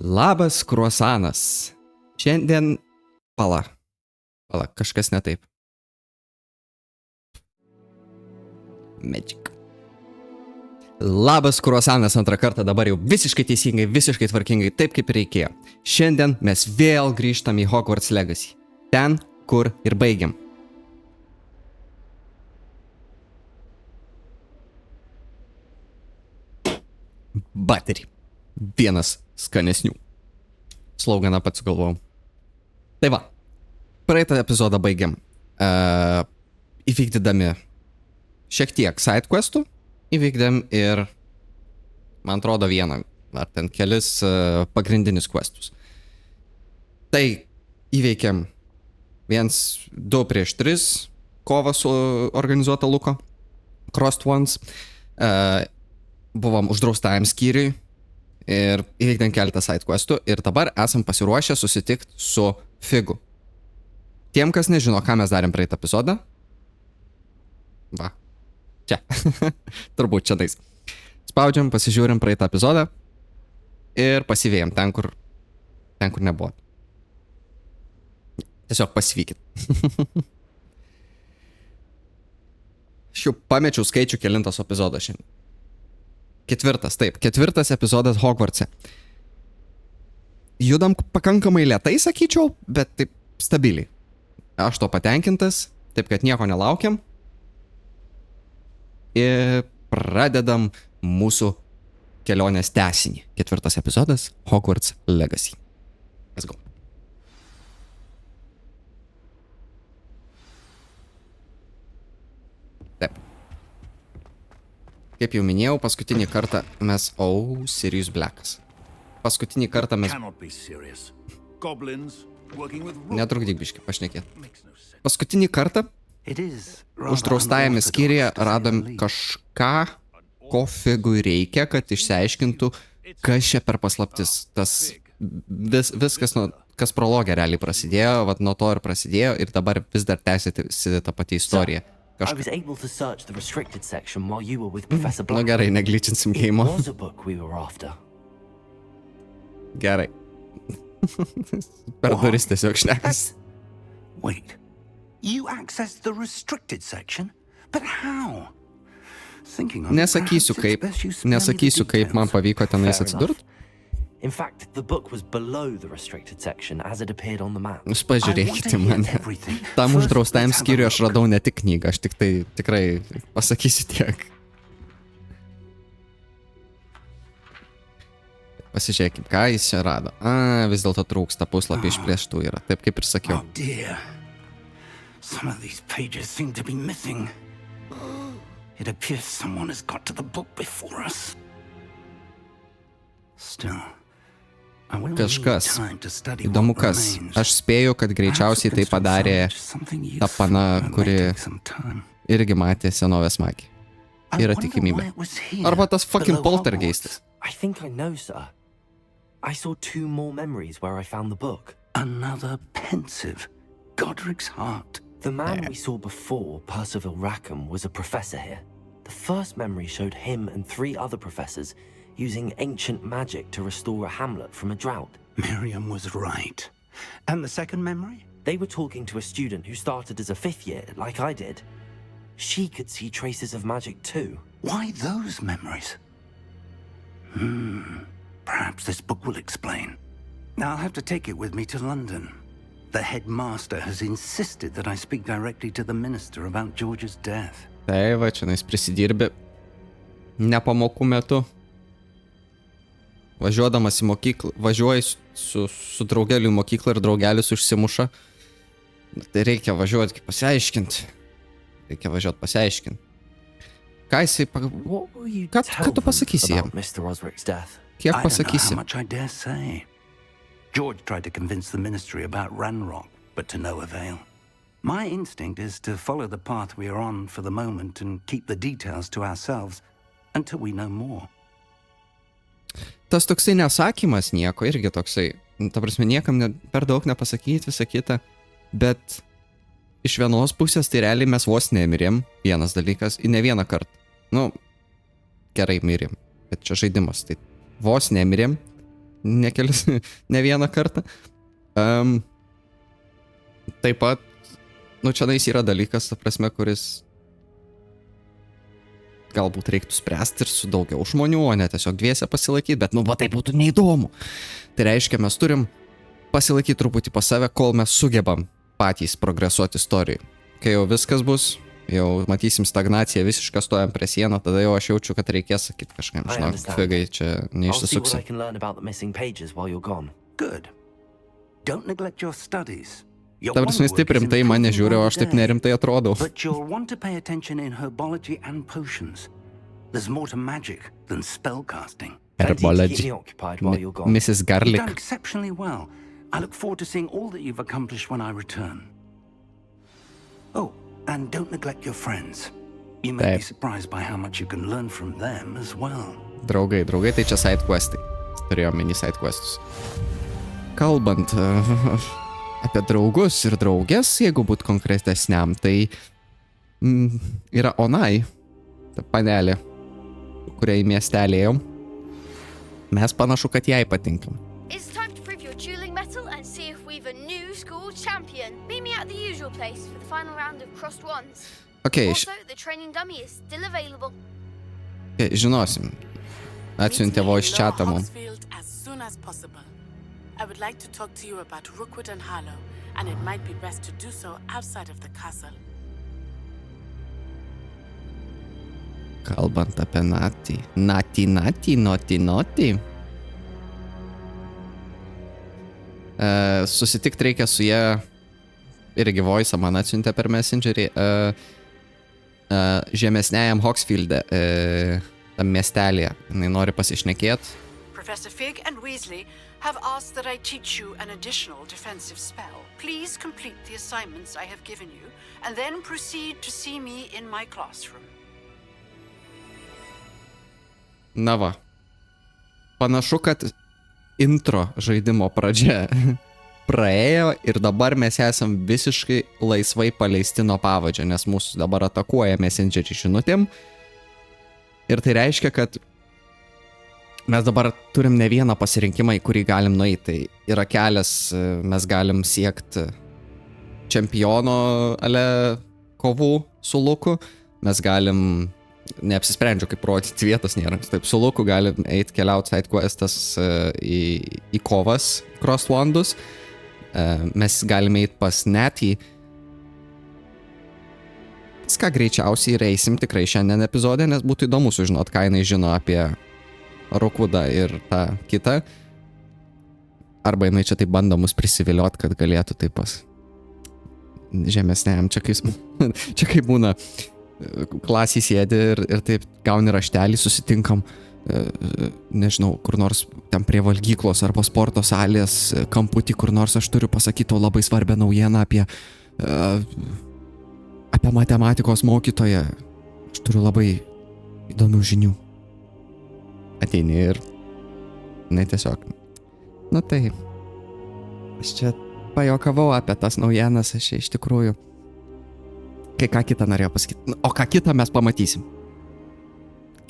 Labas, Kruasanas. Šiandien... Pala, kažkas ne taip. Magic. Labas, Kruasanas, antrą kartą dabar jau visiškai teisingai, visiškai tvarkingai, taip kaip reikėjo. Šiandien mes vėl grįžtam į Hogwarts Legacy. Ten, kur ir baigiam. Baterį. Vienas skanesnių. Sloganą pats sugalvojau. Tai va, praeitą epizodą baigiam. Įvykdydami šiek tiek side questų, įvykdėm ir, man atrodo, vieną, ar ten kelis pagrindinius questus. Tai įveikėm 2 prieš 3 kovą su organizuota Luko, Crossed Ones. Buvom uždraustajam skyriui ir įveikdėm keletą side questų ir dabar esam pasiruošę susitikti su Figu. Tiem, kas nežino, ką mes darėm praeitą epizodą, va, čia, turbūt čia tais. Spaudžiam, pasižiūrim praeitą epizodą ir pasivėjam ten, kur nebuvo. Tiesiog pasivykit. Aš jau pamečiau skaičių kelintas epizodas šiandien. 4, taip, 4 epizodas Hogwartse. Judam pakankamai lėtai, sakyčiau, bet taip stabiliai. Aš to patenkintas, taip kad nieko nelaukiam. Ir pradedam mūsų kelionės tęsinį. 4 epizodas Hogwarts Legacy. Let's go. Taip. Kaip jau minėjau, paskutinį kartą mes... Sirius Blackas. Paskutinį kartą mes... Netrukdyk biškį, pašnekėt. Paskutinį kartą uždraustajame skyriuje radom kažką, ko Figui reikia, kad išsiaiškintų, kas čia per paslaptis. Tas viskas, kas prologė realiai prasidėjo, vat nuo to ir prasidėjo ir dabar vis dar tęsiasi ta pati istorija. I was able to search the restricted section while you were with Professor Black. Nu gerai, negličinsim geimo. It was a book we were after. Gerai. Per duris tiesiog šnekas. Wait. You accessed the restricted section? But how? Nesakysiu kaip man pavyko tenais atsidurt. In fact, the book was below the restricted section as it appeared on the map. Jūs pažiūrėkite mane. Tam uždraustajam skyriui aš radau ne tik knygą, aš tik tai tikrai pasakysiu tiek. Pasižiūrėkime, ką jis čia rado. Vis dėlto trūksta puslapį išplėštų yra, taip kaip ir sakiau. Oh dear. Some of these pages seem to be missing. It appears someone has got to the book before us. Still. Kažkas. Įdomu kas. Aš spėju, kad greičiausiai tai padarė ta pana, kuri irgi matė senovės magį. Yra tikimybė. Arba tas fucking poltergeistas. I think I know, sir. I saw 2 more memories where I found the book. Another pensive Godric's heart. The man we saw before, Percival Rackham, was a professor here. The first memory showed him and 3 other professors using ancient magic to restore a hamlet from a drought. Miriam was right. And the second memory? They were talking to a student who started as a 5th year, like I did. She could see traces of magic too. Why those memories? Perhaps this book will explain. I'll have to take it with me to London. The headmaster has insisted that I speak directly to the minister about George's death. Tai va, čia nais prisidirbi ne pamokų metu. Važiuodamas į mokyklą, važiuoji su draugeliu į mokyklą ir draugelis užsimuša. Tai reikia važiuoti pasiaiškinti. Ką jisai... Ką tu pasakysi jam? Kiek pasakysi? George tried to convince the ministry about Ranrock, but to no avail. My instinct is to follow the path we are on for the moment and keep the details to ourselves until we know more. Tas toksai nesakymas nieko, irgi toksai, ta prasme, niekam per daug nepasakyti, visą kitą, bet iš vienos pusės tai realiai mes vos nemirėm, vienas dalykas, į ne vieną kartą. Nu, gerai mirėm, bet čia žaidimas, tai vos nemirėm, ne vieną kartą. Taip pat, čia nais yra dalykas, ta prasme, kuris galbūt reiktų spręsti ir su daugiau žmonių, o ne tiesiog dviese pasilaikyti, bet tai būtų neįdomu. Tai reiškia, mes turim pasilaikyti truputį pas save, kol mes sugebam patys progresuoti istorijai. Kai jau viskas bus, jau matysim stagnaciją, visiškai stojam prie sieną, tada jau aš jaučiu, kad reikės sakyti kažkam, žinok, figai, čia neišsisuksi. Ta prasme, jis taip rimtai mane žiūri, o aš taip nerimtai atrodau. Herbology. Mrs. Garlic. I look forward to seeing all that you've accomplished when I return. Oh, and don't neglect your friends. You may be surprised by how much you can learn from them as well. Draugai, tai čia side questai. Turėjau mini side questus. Kalbant apie draugus ir draugės, jeigu būt konkretesniam, tai yra Onai, ta panelė, kuriai miestelį ėjom. Mes panašu, kad jai patinkam. It's time to prove your dueling mettle and see if we've a new school champion. Meet me at the usual place for the final round of crossed ones. Okay. Also, the training dummy is still available. Žinosim. Atsiuntė voice chatą mum. I would like to talk to you about Rookwood and Harlow, and it might be best to do so outside of the castle. Kalbant apie Nati. Susitikt reikia su jie, irgi voice'ą man atsiuntė per Messengerį, žemesniajam Hogsfielde, tam miestelėje. Jis nori pasišnekėti. Professor Fig and Weasley have asked that I teach you an additional defensive spell. Please complete the assignments I have given you, and then proceed to see me in my classroom. Na va. Panašu, kad intro žaidimo pradžia praėjo ir dabar mes esam visiškai laisvai paleisti nuo pavadžio, nes mūsų dabar atakuoja Messengerį žinutėm. Ir tai reiškia, kad mes dabar turim ne vieną pasirinkimą, į kurį galim nueiti. Tai yra kelias, mes galim siekti čempiono ale kovų su Luku, mes galim, neapsisprendžiu, kaip rodyti, vietos nėra. Taip, su Luku galim eiti keliauti side questas į kovas cross wandus, mes galim eiti pas Natį. Ką greičiausiai ir eisim tikrai šiandien epizode, nes būtų įdomu sužinot, ką jinai žino apie Rookwoodą ir tą kitą. Arba jinai čia taip bando mus prisiviliot, kad galėtų taip pas žemesniam. Čia kaip būna, klasį sėdi ir taip gauni raštelį, susitinkam, nežinau, kur nors ten prie valgyklos arba sporto salės kamputį, kur nors aš turiu pasakyti tau labai svarbią naujieną apie matematikos mokytoją. Aš turiu labai įdomių žinių. Ateini ir tiesiog. Tai aš čia pajokavau apie tas naujienas, aš iš tikrųjų kai ką kitą norėjau pasakyti. O ką kitą mes pamatysim.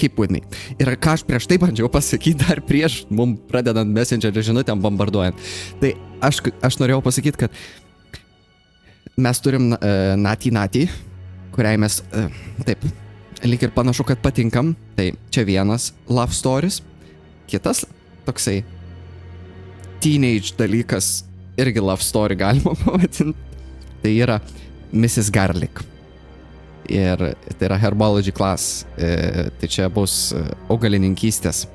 Keep with me. Ir ką aš prieš tai bandžiau pasakyti dar prieš mum pradedant Messengerį žinutėm bombarduojant. Tai aš norėjau pasakyti, kad mes turim Natį, kuriai mes taip, lyg ir panašu, kad patinkam. Tai čia vienas love stories. Kitas toksai teenage dalykas, irgi love story galima pavadinti. Tai yra Mrs. Garlic. Ir tai yra herbology class. Tai čia bus augalininkystės.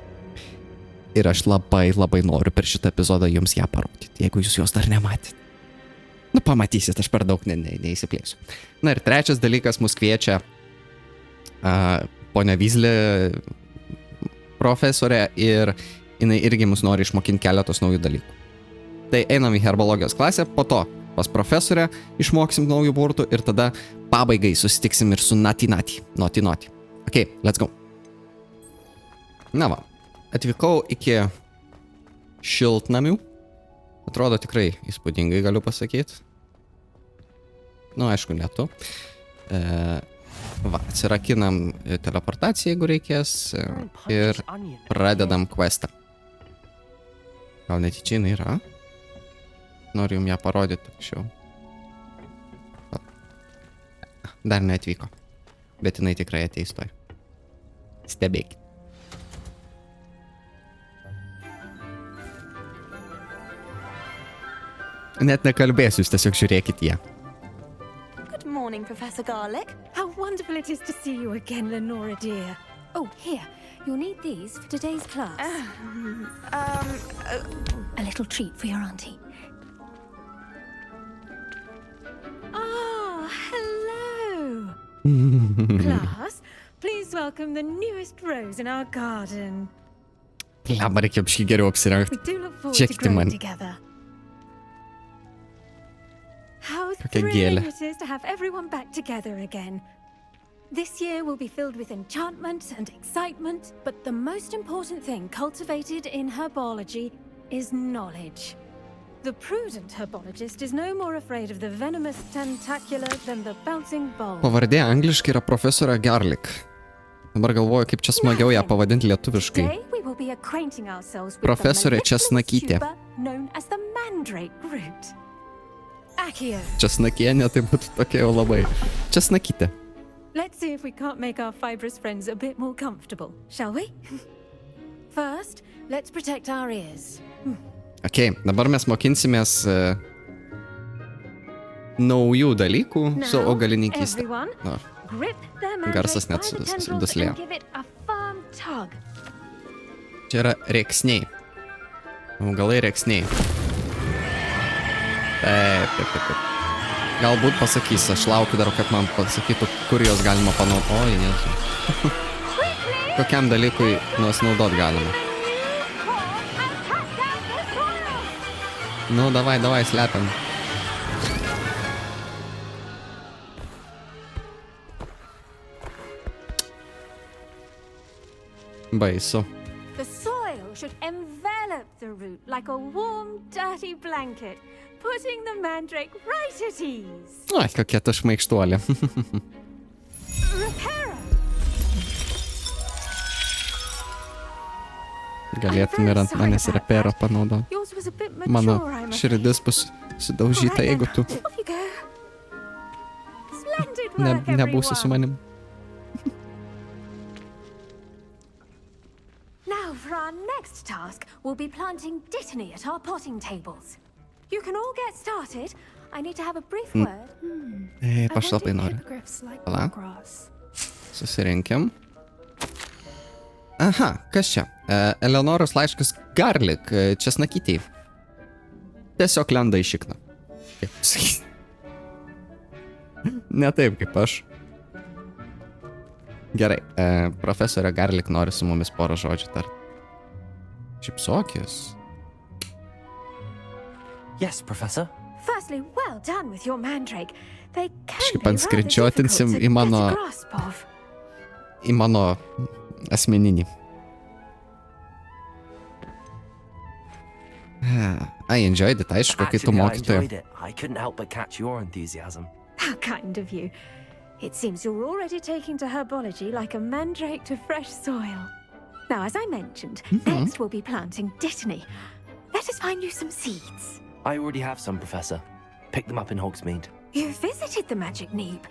Ir aš labai noriu per šitą epizodą jums ją parodyti, jeigu jūs jos dar nematėte. Pamatysit, aš per daug neįsiplėsiu. Na ir trečias dalykas, mus kviečia ponia Weasley profesorė ir jinai irgi mus nori išmokinti keletos naujų dalykų. Tai einam į herbologijos klasę, po to pas profesorę išmoksim naujų burtų ir tada pabaigai susitiksim ir su Nati. Ok, let's go. Na va, atvykau iki šiltnamių. Atrodo tikrai įspūdingai, galiu pasakyti. Aišku, ne tu. Va, atsirakinam teleportaciją, jeigu reikės, ir pradedam questą. Gal netyčia jinai yra? Noriu jums ją parodyti anksčiau. Dar neatvyko. Bet jinai tikrai ateis toj. Stebėkit. Net nekalbėsiu, jūs tiesiog žiūrėkit ją. Good morning, Professor Garlic. How wonderful it is to see you again, Lenora dear. Oh, here. You'll need these for today's class. A little treat for your auntie. Ah, hello. Class, please welcome the newest rose in our garden. Laba, reikia biškį geriau apsirengti. We do look forward to growing together. How thrilling it is to have everyone back together again. This year will be filled with enchantment and excitement, but the most important thing cultivated in herbology is knowledge. The prudent herbologist is no more afraid of the venomous tentacular than the bouncing bulb. Pavardė angliškai yra profesorė Garlic. Dabar galvoju, kaip čia smagiau ją pavadinti lietuviškai. Today we will be acquainting ourselves with Profesorė the Česnakytė. tuber known as the mandrake root. Accio. Česnakienė tai būtų tokia jau labai. Česnakytė. Let's see if we can't make our fibrous friends a bit more comfortable, shall we? First, let's protect our ears. Ok, dabar mes mokinsimės naujų dalykų su augalininkystė. Everyone, No. grip their Garsas net mandrake by the tendrils duslėjo. and give it a firm tug. Čia yra rėksniai. Augalai rėksniai. Taip. Galbūt pasakys, aš laukiu dar, kad man pasakytų, kur jos galima panaudoti. Oi, Jėzu. Kokiam dalykui naudot galima. Nu, davai, slepiam. Baisu. The soil should envelop the root like a warm, dirty blanket, putting the mandrake right at ease. Ai, kokia ta šmaikštuolė. Reparo. Galėtum ir ant manęs repero panaudoti. Yours was a bit Mano mature, I'm afraid. širdis bus sudaužyta, jeigu tu Off you go. Splendid work, nebūsi su everyone. manim. Now for our next task, we'll be planting dittany at our potting tables. You can all get started. I need to have a brief word. Pašalpai noriu. Pala. Susirinkim. Aha, kas čia? Eleonoros laiškas Garlic, Česnakytei. Tiesiog lenda į šikną. Kaip pasakyti? Ne taip kaip aš. Gerai, profesorė Garlic nori su mumis porą žodžių tart. Šipsokis. Yes, Professor. Firstly, well done with your mandrake. They can Kažkaip be rather anskridžiotinsim difficult į to mano- get a grasp of. Į mano asmeninį. I enjoyed it, aišku, kai tu Actually, I mokytoja. enjoyed it. I couldn't help but catch your enthusiasm. How kind of you. It seems you're already taking to herbology like a mandrake to fresh soil. Now, as I mentioned, next we'll be planting dittany. Let us find you some seeds. I already have some, Professor. Picked them up in Hogsmeade. You visited the magic neep.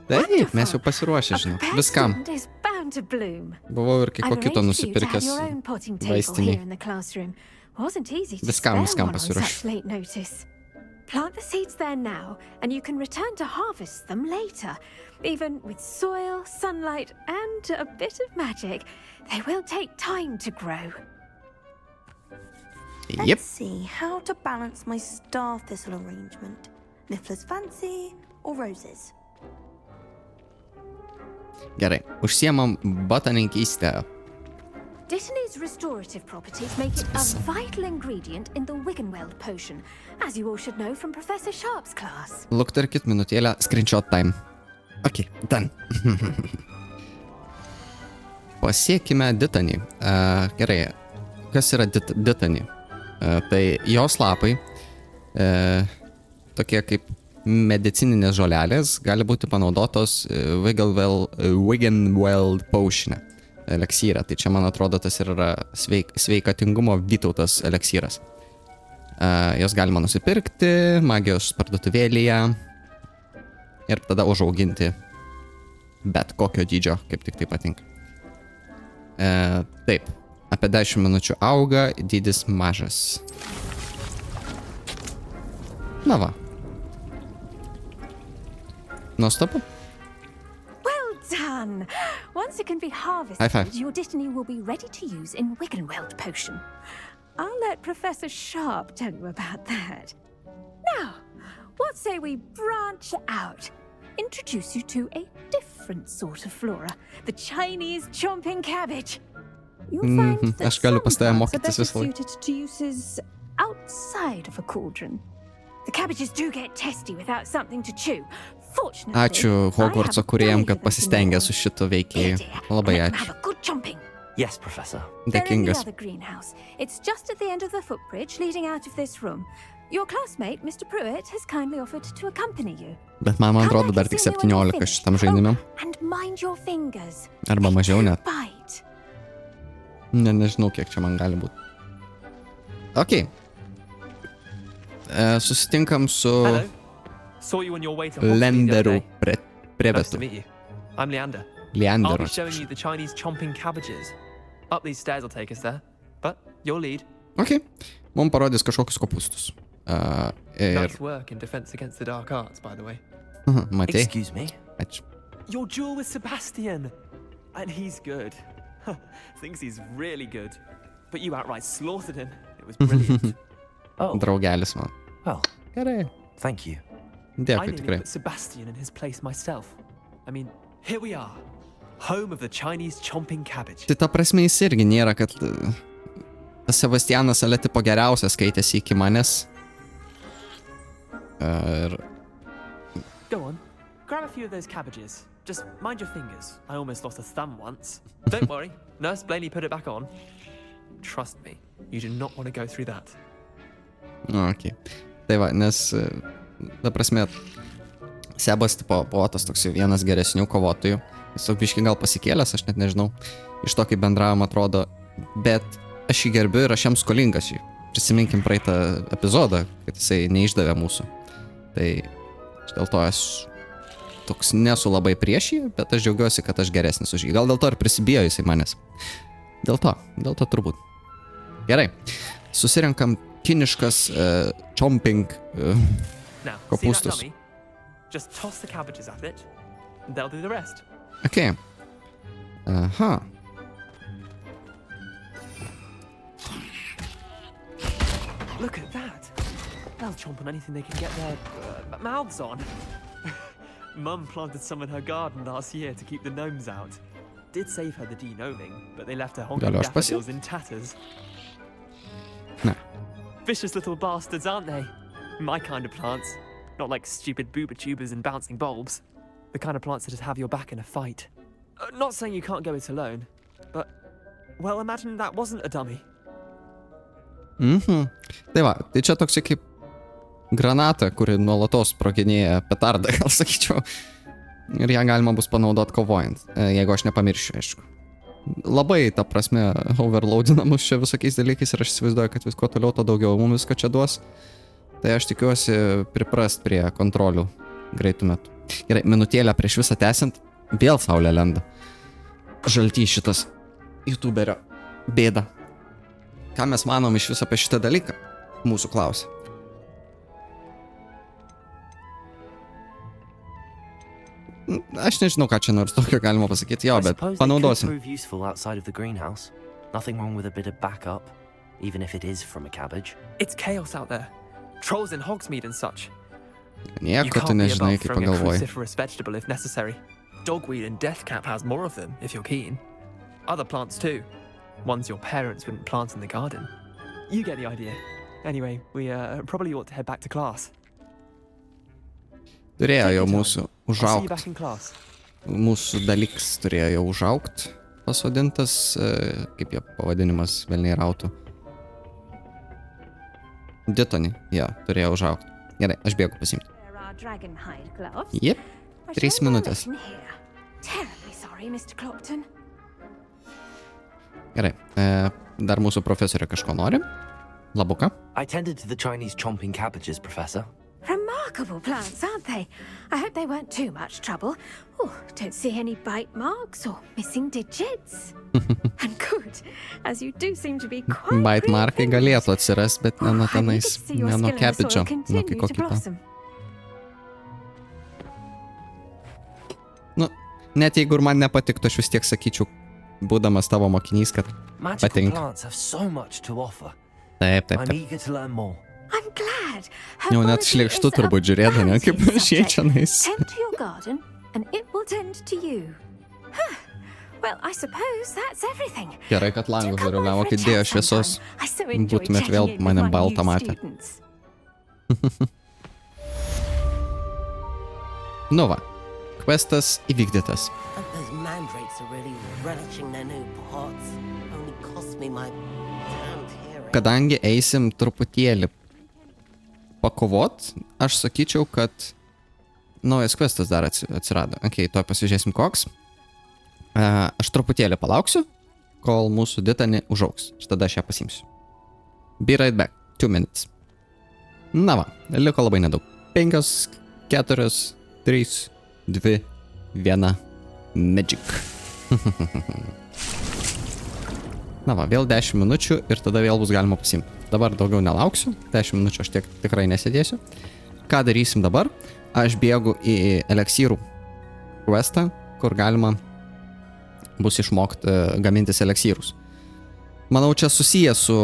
Taip, mes jau pasiruošę, A žinau. prepared Viskam. stand is bound to bloom. Buvau ir kai ko I've kito arranged for you to have nusipirkęs your own potting table here vaistinėj. in the classroom. Wasn't easy to Viskam spare one on pasiruošiu. such late notice. Plant the seeds there now, and you can return to harvest them later. Even with soil, sunlight, and a bit of magic, they will take time to grow. Yep. Let's see how to balance my star thistle arrangement. Niffler's fancy or roses? Gerai, užsiemam botaninkystę. Dittany's restorative properties make it a vital ingredient in the Wiggenweld potion, as you all should know from Professor Sharp's class. Luktarkit minutėlę, screenshot time. Ok, done. Pasiekime ditanį. Gerai, kas yra ditanį? Tai jos lapai, tokie kaip medicininės žolelės, gali būti panaudotos Wiggenweld potione. eleksyre. Tai čia, man atrodo, tas ir yra sveikatingumo Vytautas eleksyras. Jos galima nusipirkti magijos parduotuvėlėje ir tada užauginti bet kokio dydžio, kaip tik tai patinka. Taip, apie 10 minučių auga, dydis mažas. Na va. Nuostabu. Well done! Once it can be harvested, your destiny will be ready to use in Wiggenweld potion. I'll let Professor Sharp tell you about that. Now, what say we branch out? Introduce you to a different sort of flora, the Chinese chomping cabbage. You'll find that some plants are better suited to uses outside of a cauldron. The cabbages do get testy without something to chew. Fortunately, Ačiū Hogwartso kūrėjam, kad pasistengė su šitu veikėju. Labai ačiū. Yes, Professor. Dėkingas. The greenhouse. It's just at the end of the footbridge leading out of this room. Your classmate, Mr. Pruitt, has kindly offered to accompany you. Bet man atrodo dar tik 17 šitam žaidimam. And mind your fingers. Arba mažiau net. Nežinau, kiek čia man gali būti. Ok. Susitinkam su Lenderu Prevetu. I'm Leander. Leander. I'll be showing you the Chinese chomping cabbages. Up these stairs will take us there. But your lead. Ok. Mums parodys kažkokius kopūstus. Nice work in defense against the dark arts, by the way. Matei. Excuse me? Ačiū. Your duel with Sebastian. And he's good. Thinks he's really good. But you outright slaughtered him. It was brilliant. Draugelis man. Well, gerai. Thank you. Dėkui, tikrai. I put Sebastian in his place myself. I mean, here we are. Home of the Chinese chomping cabbage. Tai ta prasme jis irgi nėra, kad Sebastianas ale tipo geriausias skaitėsi iki manęs. Go on. Grab a few of those cabbages. Just mind your fingers. I almost lost a thumb once. Don't worry. Nurse Blaney put it back on. Trust me. You do not want to go through that. Ok. Tai va, nes, ta prasme, Sebas tipo buvo tas toks vienas geresnių kovotojų. Jis biškį gal pasikėlęs, aš net nežinau. Iš to, kaip bendravom atrodo. Bet aš jį gerbiu ir aš jam skolingas jį. Prisiminkim praeitą epizodą, kad jisai neišdavė mūsų. Tai dėl to aš toks nesu labai prieš jį, bet aš džiaugiuosi, kad aš geresnis už jį. Gal dėl to ir prisibijo jisai manęs. Dėl to turbūt. Gerai. Susirenkam kiniškas chomping kopūstus. Just toss the cabbages at it, and they'll do the rest. Okay. Aha. Look at that. They'll chomp on anything they can get their mouths on. Mum planted some in her garden last year to keep the gnomes out. Did save her the de-gnoming, but they left her honking daffodils in tatters. No. Vicious little bastards, aren't they? My kind of plants. Not like stupid booba tubers and bouncing bulbs. The kind of plants that just have your back in a fight. Not saying you can't go it alone, but, well, imagine that wasn't a dummy. Tai va, tai čia toks kaip granata, kuri nuolatos sproginėja petardą, gal sakyčiau. Ir ją galima bus panaudoti kovojant, jeigu aš nepamiršiu, aišku. Labai, ta prasme, overloadinamus čia visokiais dalykais ir aš įsivaizduoju, kad visko toliau, to daugiau mums visko čia duos. Tai aš tikiuosi priprast prie kontrolių greitų metų. Gerai, minutėlę prieš visą tęsiant, vėl saulė lenda. Žalty šitas youtuberio bėda. Ką mes manom iš viso apie šitą dalyką? Mūsų klausia. Aš nežinau, ką čia nors tokio galima pasakyti, jo, bet panaudosim. Nothing wrong with a bit of backup, even if it is from a cabbage. It's chaos out there. Trolls in Hogsmeade and such. Nieko tu nežinai, kaip pagalvoji. Cruciferous vegetable if necessary. Dogweed and deathcap has more of them, if you're keen. Other plants too. Ones your parents wouldn't plant in the garden. You get the idea. Anyway, we probably ought to head back to class. Turėjo jau mūsų užaugt. Mūsų dalyks turėjo jau užaugt. Pasodintas, kaip jo pavadinimas, velniai rautų. Ditoni, jo, turėjo užaugt. Gerai, aš bėgu pasimti. Jep, 3 minutės. Gerai. Dar mūsų profesorė kažko nori. Labuka. I tended to the Chinese chomping cabbages, Professor. Remarkable plants, aren't they? I hope they weren't too much trouble. Oh, don't see any bite marks or missing digits. And good, as you do seem to be quite Bite markai creative. galėtų atsirast, bet ne nuo I need to tenais, see your ne nuo skill in the soil kepidžio, nuo continue kai to kokio kito. blossom. Nu, net jeigu ir man nepatiktų, aš vis tiek sakyčiau, būdamas tavo mokinys, kad Magical patinka. plants have so much to offer. Taip. I'm eager to learn more. I'm glad. Jau net Herbology šlykštu is a turbūt žiūrėdami, pansy kaip subject. šiečionais. Tend to your garden, and it will tend to you. Huh. Well, I suppose that's everything. Gerai, kad langus Do come dariau, by kai for a dėjo chat šviesos, sometime. I so enjoy būtumėt checking vėl in with mane my baltą new matę. students. Nu va, questas įvykdytas. And those mandrakes are really relishing their new pots. Only cost me my damned hearing. Kadangi eisim truputėlį pakovot, aš sakyčiau, kad naujas questas dar atsirado. Ok, to pasižiūrėsim koks. Aš truputėlį palauksiu, kol mūsų ditanį užauks. Ir tada aš ją pasimsiu. Be right back. 2 minutes. Na va, liko labai nedaug. 5, 4, 3, 2, 1. Magic. Na va, vėl 10 minučių ir tada vėl bus galima pasimti. Dabar daugiau nelauksiu. 10 minučių aš tikrai nesėdėsiu. Ką darysim dabar? Aš bėgu į eliksyrų questą, kur galima bus išmokti gamintis eliksyrus. Manau, čia susiję su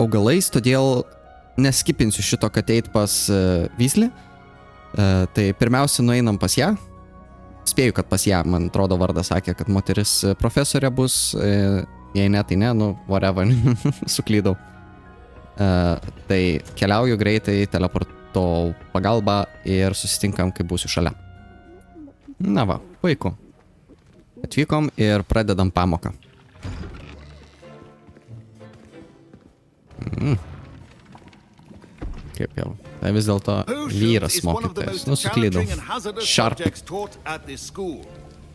augalais, todėl neskipinsiu šito, kad eit pas Vyslį. Tai pirmiausia, nueinam pas ją. Spėju, kad pas ją, man atrodo, vardas sakė, kad moteris profesorė bus. Jei ne, tai ne, nu, whatever, suklydau. Tai keliauju greitai, teleporto pagalba ir susitinkam, kai būsiu šalia. Na va, puiku. Atvykom ir pradedam pamoką. Kaip jau. Tai vis dėlto vyras mokytojas. Nu, suklydau. Sharp.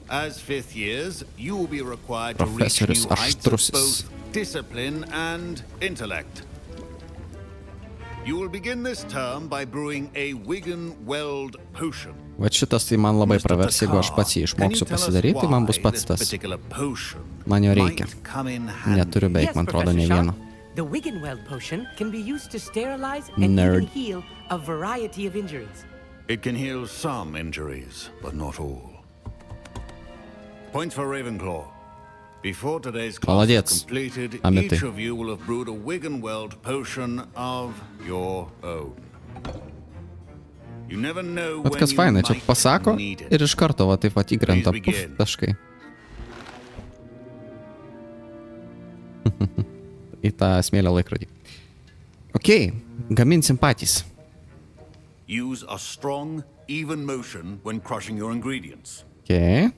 As fifth years, you will be required to reach Profesorius new heights of aštrusis. both discipline and intellect. You will begin this term by brewing a Wigan-Weld potion. Va šitas tai man labai pravers, jeigu aš pats jį išmoksiu pasidaryti, tai man bus pats tas. Man jo reikia. Neturiu beveik, man atrodo, ne vieno. The Wigan-Weld potion can be used to sterilize and Nerd. even heal a variety of injuries. It can heal some injuries, but not all. Points for Ravenclaw. Before today's class Молодец, is completed, Амиты. each of you will have brewed a Wigan-Weld potion of your own. You never know Bet when kas you faina, čia might pasako need it. ir iš karto va taip va įkrenta Please puf, begin. taškai. Į tą smėlio laikrodį. Ok, gaminsim patys. Use a strong, even motion when crushing your ingredients. Ok.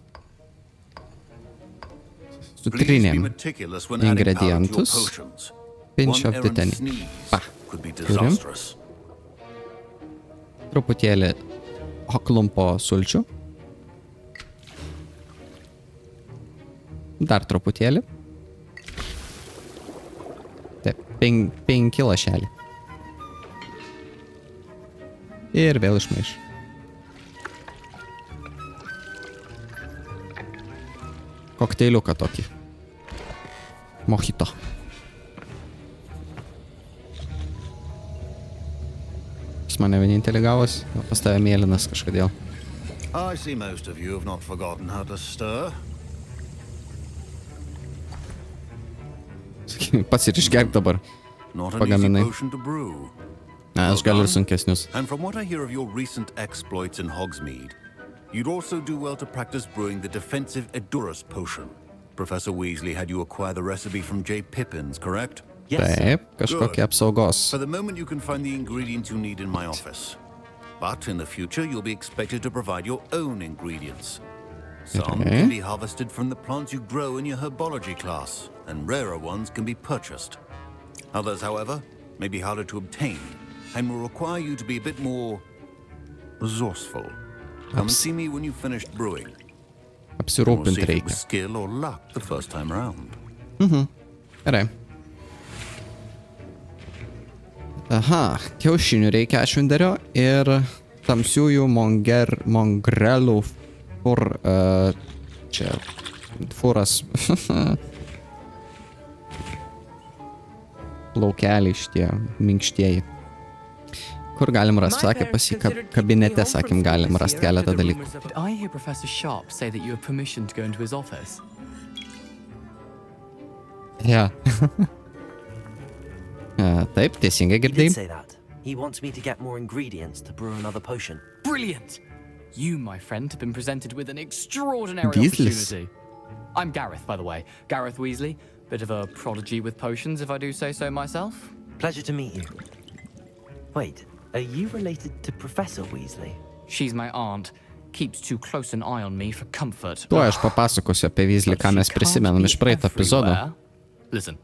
Please be Sutrinėm meticulous when adding powder to your ingredientus. potions. Pinch One of errant ditanį. sneeze Pa, could be turim. disastrous. Truputėlį klumpo sulčių. Dar truputėlį. Taip, 5 lašelį. Ir vėl išmaiš. Kokteiliuką tokį. Mokyto. Jis mane vienintelį gavos, o pas tave mėlynas kažkodėl. I see most of you have not forgotten how to stir. Pats ir išgerk dabar. Not an easy Pagaminai. potion to brew. Na, aš gal ir sunkesnius. And from what I hear of your recent exploits in Hogsmeade, you'd also do well to practice brewing the defensive Edurus potion. Professor Weasley had you acquire the recipe from J. Pippin's, correct? Taip, kažkokia apsaugos. For the moment, you can find the ingredients you need in my office. But in the future, you'll be expected to provide your own ingredients. Some Okay. can be harvested from the plants you grow in your herbology class, and rarer ones can be purchased. Others, however, may be harder to obtain, and will require you to be a bit more resourceful. Come and see me when you've finished brewing. And we'll see Apsirūpinti if it was reikia. skill or luck the first time around. Gerai. Aha, kiaušinių reikia švinderio ir tamsiųjų mongrelų čia furas plaukeliai šitie minkštieji. Kur galim rasti, sakė, kabinete, sakėm, galim rasti keletą dalykų. Ja. Taip, teisingai girdėjai. He wants me to get more ingredients to brew another potion. Brilliant! You, my friend, have been presented with an extraordinary opportunity. I'm Gareth, by the way. Gareth Weasley. Bit of a prodigy with potions, if I do say so myself. Pleasure to meet you. Wait, are you related to Professor Weasley? She's my aunt. Keeps too close an eye on me for comfort. Tuo aš papasakosiu apie Weasley, ką mes prisimenam iš praeito epizodo. Listen,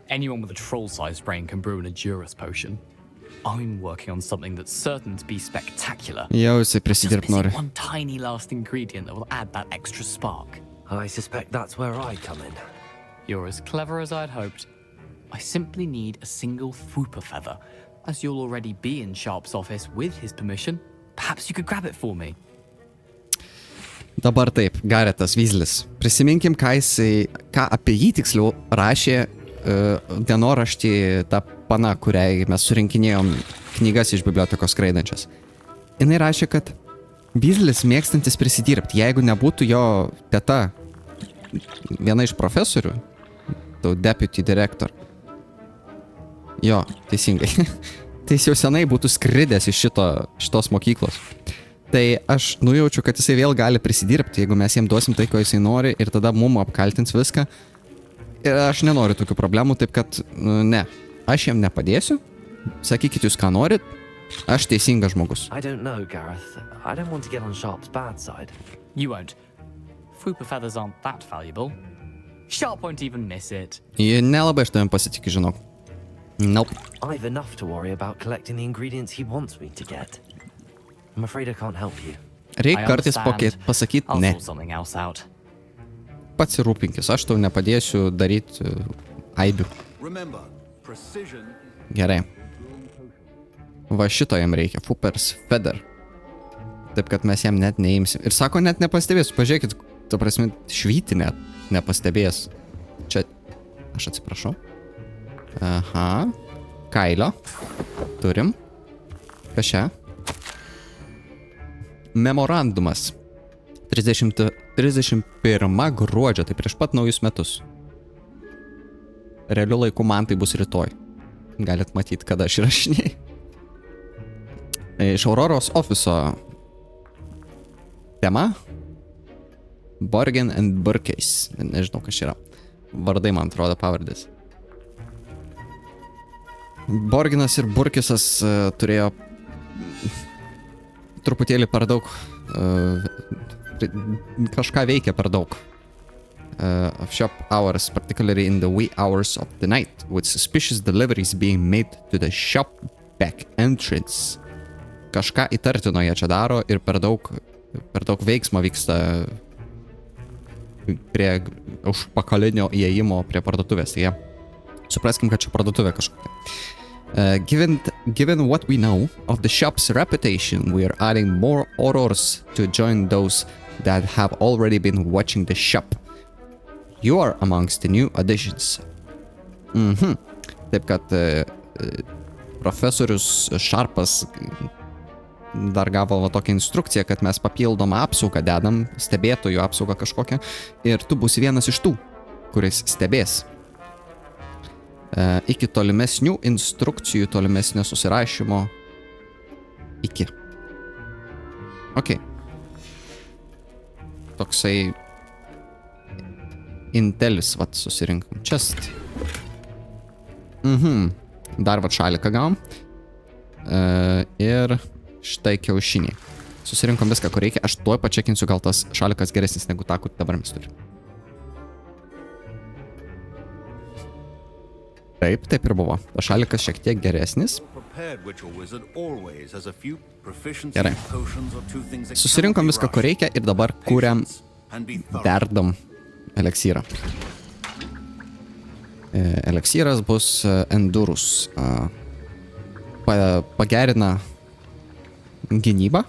anyone with a troll-sized brain can brew an Edurus potion. I'm working on something that's certain to be spectacular. Jau jisai prisidirbt nori. One tiny last ingredient that will add that extra spark. I suspect that's where I come in. You're as clever as I'd hoped. I simply need a single Fwooper feather. As you'll already be in Sharp's office with his permission, perhaps you could grab it for me. Dabar taip, Garetas Weasleys. Prisiminkim, ką apie jį tiksliau rašė dienoraštį ta pana, kuriai mes surinkinėjom knygas iš bibliotekos skraidančias. Jinai rašė, kad Weasleys mėgstantis prisidirbti, jeigu nebūtų jo teta viena iš profesorių, deputy director. Jo, teisingai. Tai jis jau senai būtų skridęs iš šitos mokyklos. Tai aš nujaučiu, kad jisai vėl gali prisidirbti, jeigu mes jiem duosim tai, ko jisai nori, ir tada mum apkaltins viską. Ir aš nenoriu tokių problemų, taip kad, ne, aš jiem nepadėsiu. Sakykit jūs, ką norit. Aš teisingas žmogus. I don't know, Gareth. I don't want to get on Sharp's bad side. You won't. Fwooper feathers aren't that valuable. Sharp won't even miss it. Jie nelabai aš tavim pasitikiu, žinau. Nope. I've enough to worry about collecting the ingredients he wants me to get. I'm afraid I can't help you. Reik kartais pasakyt ne. Pasirūpinkis, aš tau nepadėsiu daryti aibių. Gerai. Va šito jam reikia, Fwooper's feather. Taip, kad mes jam net neimsim. Ir sako, net nepastebės. Pažiūrėkit, ta prasme, švyti net nepastebės. Čia, aš atsiprašau. Aha. Kailio. Turim. Kas čia? Memorandumas. 31 gruodžio, tai prieš pat naujus metus. Realiu laiku man tai bus rytoj. Galit matyti, kada aš įrašinėjau. Iš Auroros ofiso tema Borgen and Burkeis. Nežinau, kas yra. Vardai, man atrodo, pavardės. Borginas ir Burkisas turėjo truputėlį per daug kažką veikia per daug of shop hours, particularly in the wee hours of the night, with suspicious deliveries being made to the shop back entrance. Kažką įtartino jie čia daro ir per daug veiksmo vyksta prie užpakalinio įėjimo prie parduotuvės. Tai supraskim, kad čia parduotuvė kažkokia. Given what we know of the shop's reputation, we are adding more aurors to join those that have already been watching the shop. You are amongst the new additions. Taip kad profesorius Sharpas dar gavo tokią instrukciją, kad mes papildomą apsaugą dedam, stebėtojų apsaugą kažkokią, ir tu būsi vienas iš tų, kuris stebės. Iki tolimesnių instrukcijų, tolimesnio susirašymo. Iki. Ok. Toksai intelis, vat, susirinkom. Čest. Dar vat šaliką gavom. Ir štai kiaušiniai. Susirinkom viską, ko reikia. Aš tuoj pačekinsiu, gal tas šalikas geresnis negu tą, kur dabar mes turim. Taip ir buvo. Tas šalikas šiek tiek geresnis. Gerai. Susirinkom viską, ko reikia, ir dabar kūriam, verdam eliksyrą. Eleksyras bus endurus. Pagerina gynybą.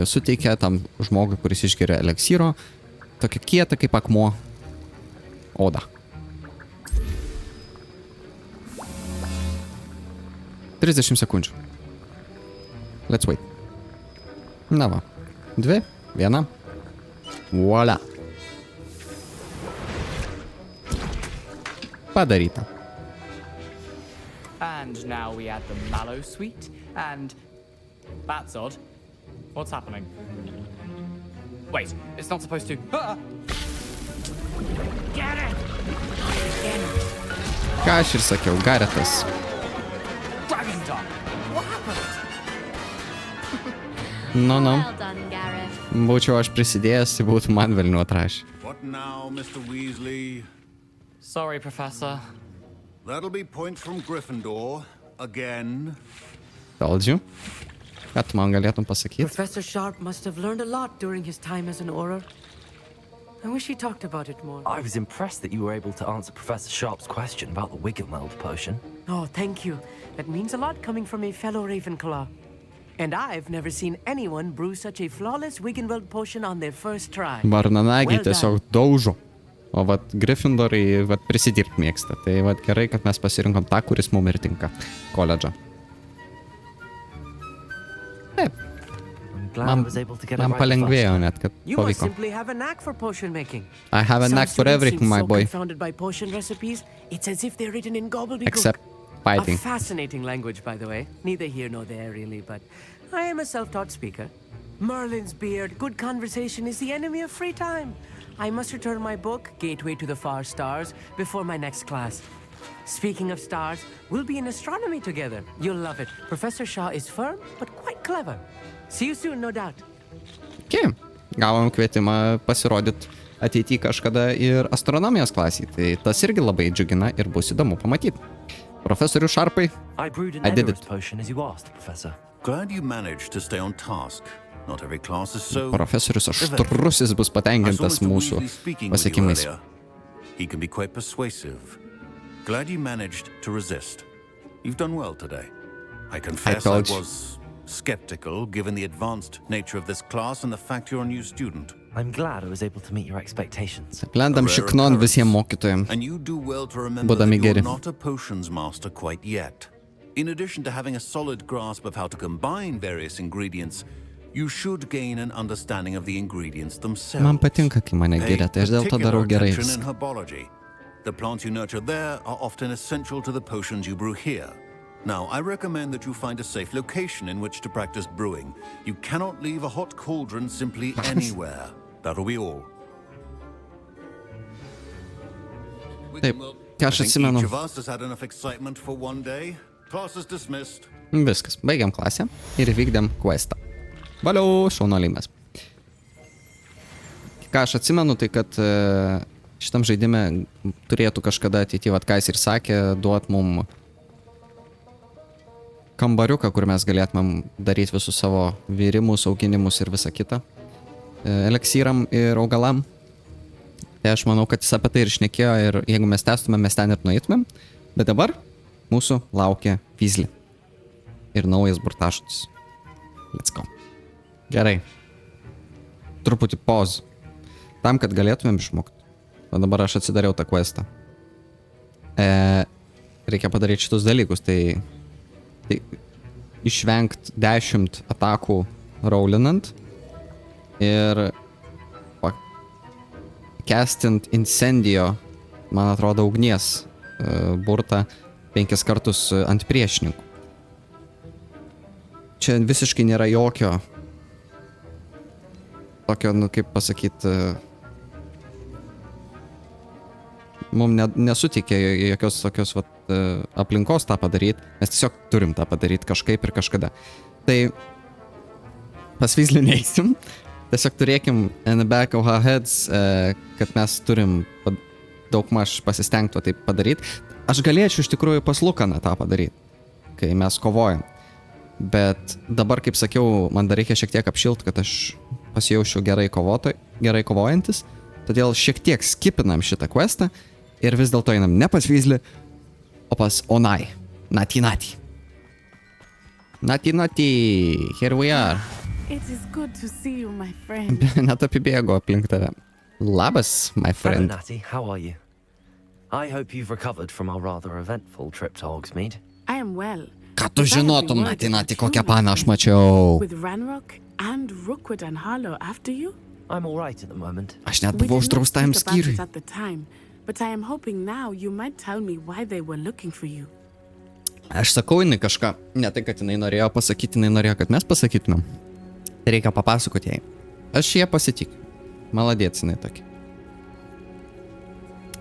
Suteikia tam žmogui, kuris išgeria eleksyro, tokia kieta kaip akmuo oda. – 30 sekundžių. Let's wait. Na va. 2, 1. Voila. Padaryta. And now we add the mallow sweet, and that's odd. What's happening? Wait, it's not supposed to. Get it! Ką aš ir sakiau, Garetas. Dragon Dog! What happened? No. Well done, Gareth. Būčiau aš prisidėjęs, tai būtų man velnių atrašę. What now, Mr. Weasley? Sorry, Professor. That'll be points from Gryffindor. Again. Told you. Ką tu man galėtum pasakyti? Professor Sharp must have learned a lot during his time as an Auror. I wish he talked about it more. I was impressed that you were able to answer Professor Sharp's question about the Wiggenweld potion. Oh, thank you. That means a lot coming from a fellow Ravenclaw. And I've never seen anyone brew such a flawless Wiggenweld potion on their first try. Varnanagiai tiesiog daužo. O vat Gryffindorai vat prisidirbt mėgsta. Tai vat gerai, kad mes pasirinkom tą, kuris mum ir tinka. Koledžą. Taip. Man palengvėjo net, kad You must pavyko. simply have a knack for potion making. I have a knack for everything, my boy. Confounded by potion recipes, it's as if they're written in gobbledygook. Except fighting. A fascinating language, by the way. Neither here nor there, really, but I am a self-taught speaker. Merlin's beard, good conversation is the enemy of free time. I must return my book, Gateway to the Far Stars, before my next class. Speaking of stars, we'll be in astronomy together. You'll love it. Professor Shaw is firm, but quite clever. See you soon, no doubt. Okay. Gavom kvietimą pasirodyt ateityje kažkada ir astronomijos klasėje. Tai tas irgi labai džiugina ir bus įdomu pamatyti. Profesorius Sharpai, I did it. Potion as you asked, Professor. Glad you managed to stay on task. Not every class is so... Profesorius Aštrusis bus patenkintas mūsų pasiekimais. He can be quite persuasive. Glad you managed to resist. You've done well today. I confess I was skeptical given the advanced nature of this class and the fact you're a new student. I'm glad I was able to meet your expectations. Lendam šiknon visiem mokytojam. And you do well to remember that you're not a potions master quite yet. In addition to having a solid grasp of how to combine various ingredients, you should gain an understanding of the ingredients themselves. Man patinka, kai mane giria, tai aš dėl to darau gerai. The plants you nurture there are often essential to the potions you brew here. Now, I recommend that you find a safe location in which to practice brewing. You cannot leave a hot cauldron simply anywhere. That'll be all. Taip, ką aš atsimenu. Each of us has had enough excitement for one day. Class is dismissed. Viskas, baigiam klasę ir vykdėm questą. Valiau, šaunuolimas. Ką aš atsimenu, tai kad šitam žaidime turėtų kažkada ateityje, vat ką jis ir sakė, duot mum kambariuką, kur mes galėtumėm daryti visus savo vyrimus, auginimus ir visą kitą. Eleksyram ir augalam. Tai aš manau, kad jis apie tai ir šnekėjo ir jeigu mes testumėm, mes ten ir nueitumėm. Bet dabar mūsų laukia Weasley. Ir naujas burtažodis. Let's go. Gerai. Truputį pause. Tam, kad galėtumėm išmokti. O dabar aš atsidariau tą questą. Reikia padaryti šitus dalykus. Tai išvengt 10 atakų raulinant ir castint incendio, man atrodo, ugnies burtą 5 kartus ant priešininkų. Čia visiškai nėra jokio tokio, nu kaip pasakyti, mums nesuteikė jokios tokios aplinkos tą padaryti, mes tiesiog turim tą padaryti kažkaip ir kažkada. Tai pas Weasley neįsim, tiesiog turėkim in the back of our heads, kad mes turim daugmaž pasistengti tai padaryti. Aš galėčiau iš tikrųjų pas Lukaną tą padaryti, kai mes kovojam. Bet dabar, kaip sakiau, man dar reikia šiek tiek apšilti, kad aš pasijaučiau gerai kovojantis. Todėl šiek tiek skipinam šitą questą Ir vis dėlto einam ne pas Weasley, o pas Onai. Nati. Here we are. It is good to see you, my friend. Net apibėgo aplink tave. Labas, my friend. Hello, Natty. How are you? I hope you've recovered from our rather eventful trip to Hogsmeade. I am well. Ką tu žinotum, Nati, kokią paną aš mačiau? With Ranrock and Rookwood and Harlow after you? I'm all right at the moment. Aš net buvau uždraustajam skyriui. At the time, but I am hoping now you might tell me why they were looking for you. Aš sakau, jinai kažką, ne tai, kad jinai norėjo pasakyti, jinai norėjo, kad mes pasakytumėm. Reikia papasakoti jai. Aš jie pasitikiu. Maladėts jinai tokia.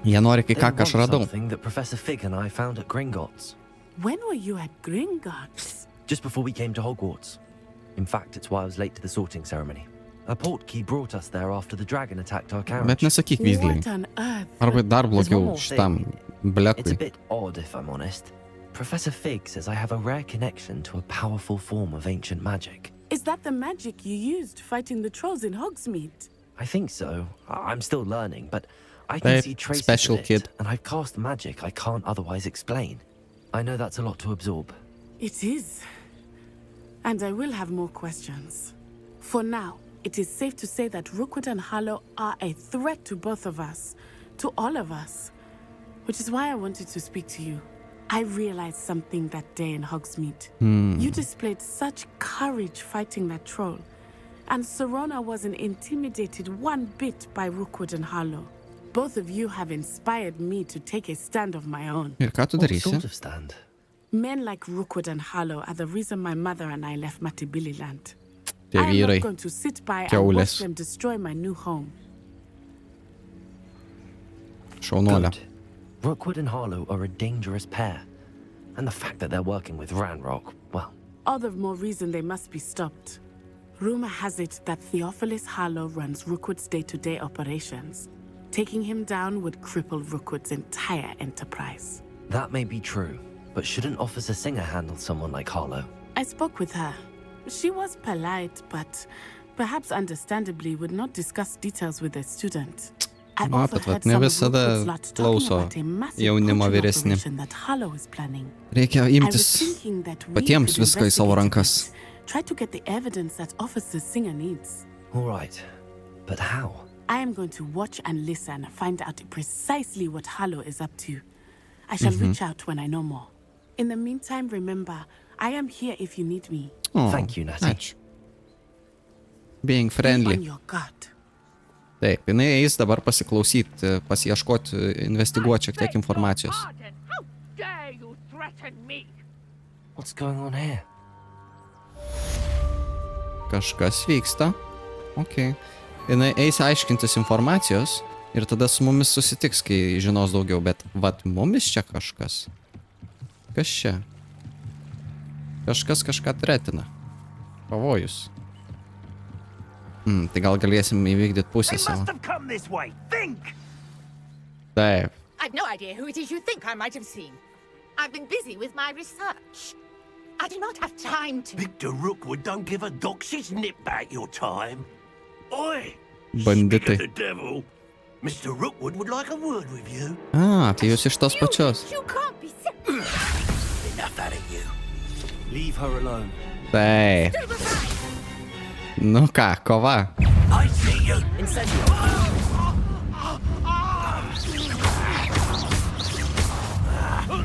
Jie nori kai ką, ką aš radau. That Professor Fig and I found at Gringotts. When were you at Gringotts? Just before we came to Hogwarts. In fact, it's why I was late to the sorting ceremony. A portkey brought us there after the dragon attacked our carriage. Bet nesakyk Weasley. Arba dar blogiau šitam blekui. It's a bit odd, if I'm honest. Professor Fig says I have a rare connection to a powerful form of ancient magic. Is that the magic you used fighting the trolls in Hogsmeade? I think so. I'm still learning, but I can see traces special of it, kid. And I've cast magic I can't otherwise explain. I know that's a lot to absorb. It is. And I will have more questions. For now, it is safe to say that Rookwood and Harlow are a threat to both of us, to all of us, which is why I wanted to speak to you. I realized something that day in Hogsmeade. You displayed such courage fighting that troll, and Serona wasn't intimidated one bit by Rookwood and Harlow. Both of you have inspired me to take a stand of my own. Ir ką tu darysi? What sort of stand? Men like Rookwood and Harlow are the reason my mother and I left Matibili land. Tie I am vyrai. not going to sit by and watch them destroy my new home. Šaunuolė. Good. Rookwood and Harlow are a dangerous pair. And the fact that they're working with Ranrock, well... All the more reason they must be stopped. Rumor has it that Theophilus Harlow runs Rookwood's day-to-day operations. Taking him down would cripple Rookwood's entire enterprise. That may be true, but shouldn't Officer Singer handle someone like Harlow? I spoke with her. She was polite, but perhaps understandably would not discuss details with a student. I overheard some of Rookwood's lot talking about a massive operation that Harlow is planning. Reikia imtis patiems viską į savo rankas. Try to get the evidence that Officer Singer needs. All right, but how? I am going to watch and listen, find out precisely what Harlow is up to. I shall reach out when I know more. In the meantime, remember, I am here if you need me. Oh, thank you, Natty. Ačiū. Being friendly. Be on your guard. Taip, jinai eis dabar pasiklausyti, pasiieškoti, investiguoti šiek tiek informacijos. How dare you threaten me? What's going on here? Kažkas vyksta. Ok. Jinai eis aiškintis informacijos ir tada su mumis susitiks, kai žinos daugiau, bet vat mumis čia kažkas. Kas čia? Kažkas kažką tretina. Pavojus. Tai gal galėsim įvykdyti pusę savo. Taip. I've no idea who it is you think I might have seen. I've been busy with my research. I do not have time to... Victor Rookwood don't give a doxy's nip back your time. Oi! Banditai. The devil. Mr. Rookwood would like a word with you. Tai jūs iš tos pačios. You can't be Enough out of you. Leave her alone. Taip. Nu ką, kova. I see you.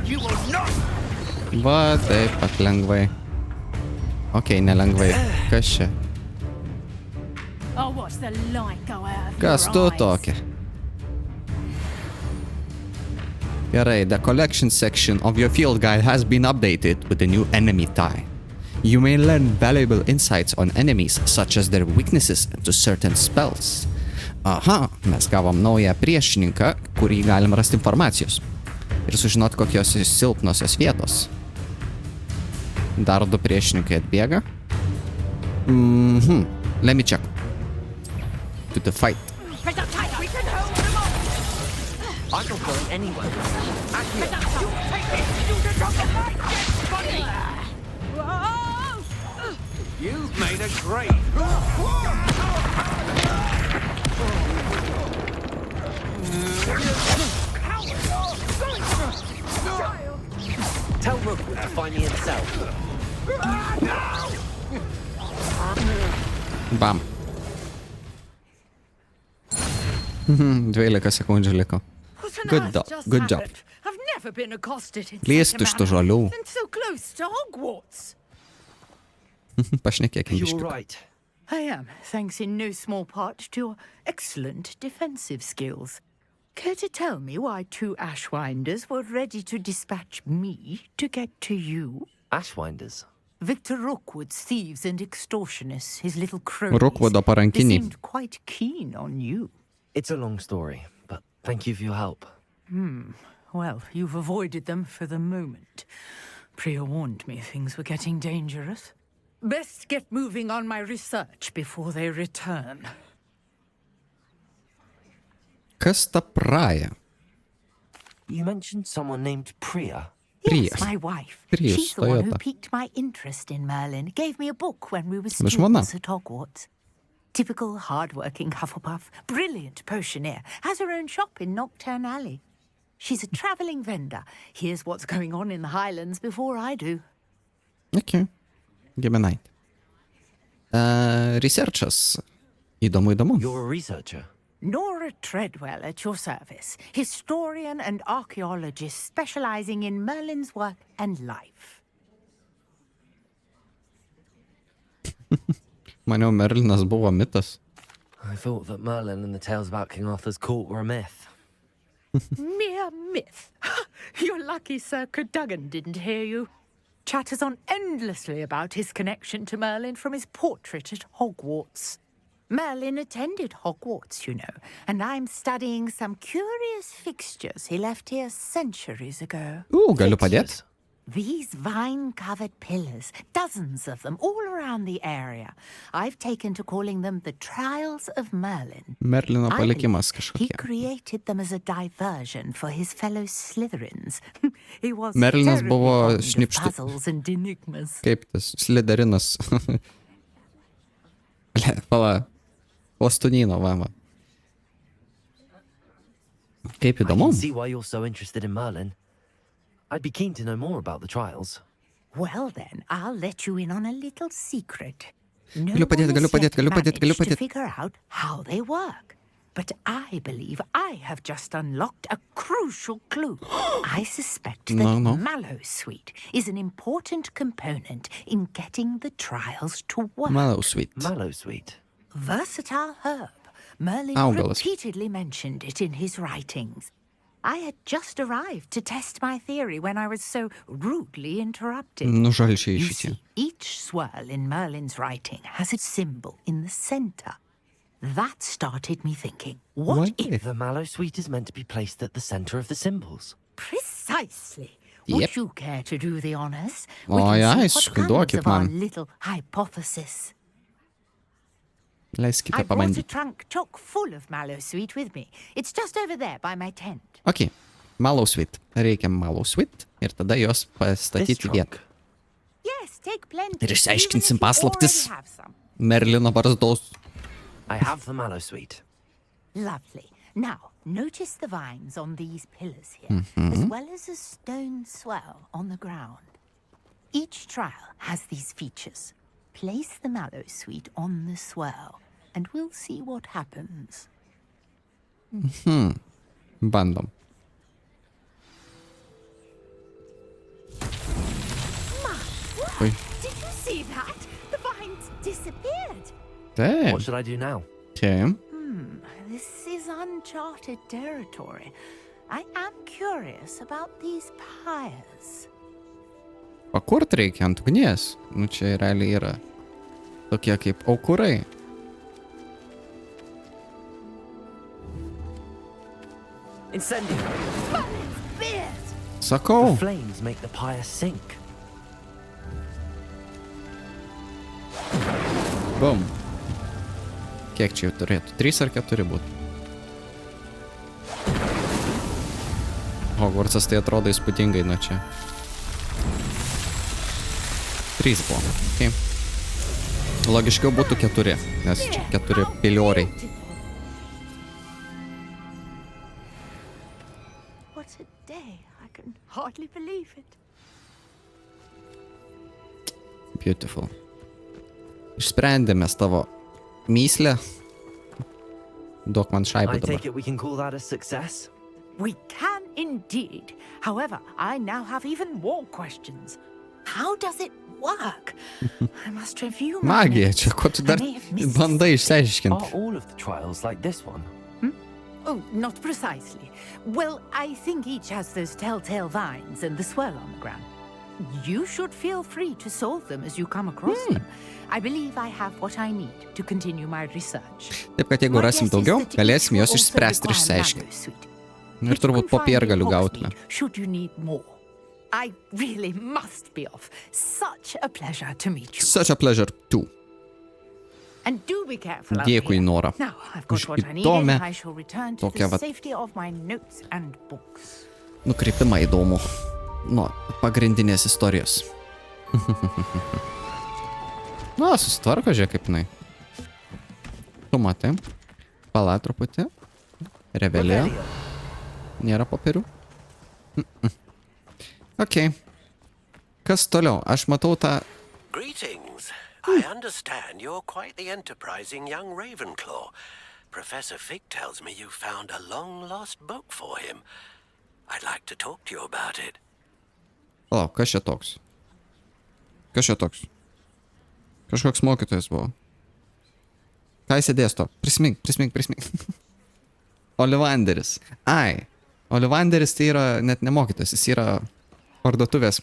You will not. Va, taip, pat lengvai. Ok, nelengvai. Kas čia? I'll watch the light go out of Kas your tu eyes. tokia? Gerai, the collection section of your field guide has been updated with a new enemy type. You may learn valuable insights on enemies, such as their weaknesses to certain spells. Aha, mes gavom naują priešininką, kurį galim rasti informacijos. Ir sužinoti, kokios silpnosios vietos. Dar du priešininkai atbėga. Let me check. To the fight. I can go anywhere. You've made a great. Tell Rookwood to find me himself. Bam. 12 sekundžių liko. Good job. I've never been accosted in Liestų iš tų žolių. and so close to Hogwarts. Pašnekėkim You're biškiuką. right. I am, thanks in no small part to your excellent defensive skills. Care to tell me why 2 Ashwinders were ready to dispatch me to get to you? Ashwinders? Victor Rookwood's thieves and extortionists, his little cronies. Rookwoodo They parankiniai. seemed quite keen on you. It's a long story, but thank you for your help. Well, you've avoided them for the moment. Priya warned me things were getting dangerous. Best get moving on my research before they return. Kas ta Praja? You mentioned someone named Priya. Yes, my wife. Prius, She's the one who Toyota. piqued my interest in Merlin. Gave me a book when we were Mas students at Hogwarts. Typical hard-working Hufflepuff, brilliant potioneer, has her own shop in Nocturne Alley. She's a travelling vendor. Here's what's going on in the Highlands before I do. Okay. Giminait. Researchas. Įdomu. You're a researcher. Nora Treadwell at your service, historian and archaeologist specializing in Merlin's work and life. Maniau, Merlinas buvo mitas. I thought that Merlin and the tales about King Arthur's court were a myth. Mere myth. You're lucky Sir Cadogan didn't hear you. Chatters on endlessly about his connection to Merlin from his portrait at Hogwarts. Merlin attended Hogwarts, you know, and I'm studying some curious fixtures he left here centuries ago. Galiu padėti? These vine-covered pillars, dozens of them, all around the area. I've taken to calling them the Trials of Merlin. Merlino I palikimas believe he kažkokie. created them as a diversion for his fellow Slytherins. He was Merlinas terribly buvo fond of šnipšti. puzzles and enigmas. Kaip tas Sliderinas. Pala. Ostunino, va. Kaip I įdomu. can see why you're so interested in Merlin. I'd be keen to know more about the trials. Well then, I'll let you in on a little secret. No Galiu padėti, one galiu has padėti, yet galiu padėti, galiu managed to padėti. figure out how they work. But I believe I have just unlocked a crucial clue. I suspect that No. Mallow Sweet is an important component in getting the trials to work. Mallow Sweet. Mallow Sweet. Versatile herb. Merlin Augalas. repeatedly mentioned it in his writings. I had just arrived to test my theory when I was so rudely interrupted. Nu, žalčiai You šitie. see, each swirl in Merlin's writing has a symbol in the center. That started me thinking, what if... The Mallow Sweet is meant to be placed at the center of the symbols. Precisely. Yep. Would you care to do the honors? O, We can ai, see what comes duokit of our man. little hypothesis. Leiskite I brought a pabandyti. trunk chock full of Mallow Sweet with me. It's just over there by my tent. Ok. Mallow Sweet. Reikia Mallow Sweet ir tada jos pastatyti vietą. Yes, take plenty. Ir išsiaiškinsim even if you paslaptis already have some. Merlino barzdos. I have the Mallow Sweet. Lovely. Now, notice the vines on these pillars here, as well as a stone swell on the ground. Each trial has these features. Place the Mallow Sweet on the swirl, and we'll see what happens. Bandom. Oi. Did you see that? The vines disappeared. Taip. What should I do now? Okay. This is uncharted territory. I am curious about these pyres. Pakurt reikia ant ugnies. Nu, čia realiai yra tokie kaip aukurai. Incendio. Sakau. The flames make the pyre sink. Bum. Kiek čia jau turėtų? 3 ar 4 būtų? Hogwartsas tai atrodo įspūdingai nuo čia. 3 buvo. Okay. Logiškiau būtų 4, nes čia 4 pilioriai. What a day. I can hardly believe it. Beautiful. Išsprendėme tavo myslę. Duok man šaibą I take dabar. it we can call that a success? We can indeed. However, I now have even more questions. How does it work? I must review my Magija, notes. čia ko tu dar I may have missed bandai Are išsiaiškinti. all of the trials like this one? Oh, not precisely. Well, I think each has those telltale vines and the swirl on the ground. You should feel free to solve them as you come across them. I believe I have what I need to continue my research. Taip, kad jeigu rasim daugiau, galėsim juos išspręsti ir išsiaiškinti. Ir turbūt popiergalių gautume. Should you need more? I really must be off. Such a pleasure to meet you. Such a pleasure too. And do be careful out Dėkui, here. Nora. Now, I've got Už what I need įdomią and I shall return to tokią the vat safety of my notes and books. nukreipimą įdomų nuo pagrindinės istorijos. Na, susitvarko, žiūrėk, kaip jinai. Tu matai. Pala truputį. Revelė. Nėra popierių. Ok. Kas toliau? Aš matau tą... Greetings. I understand you're quite the enterprising young Ravenclaw. Professor Fig tells me you found a long-lost book for him. I'd like to talk to you about it. Palauk, kas čia toks? Kas čia toks? Kažkoks mokytojas buvo. Ką jis dėsto? Prisimink. Olivanderis. Ai. Olivanderis tai yra net ne mokytojas, jis yra parduotuvės.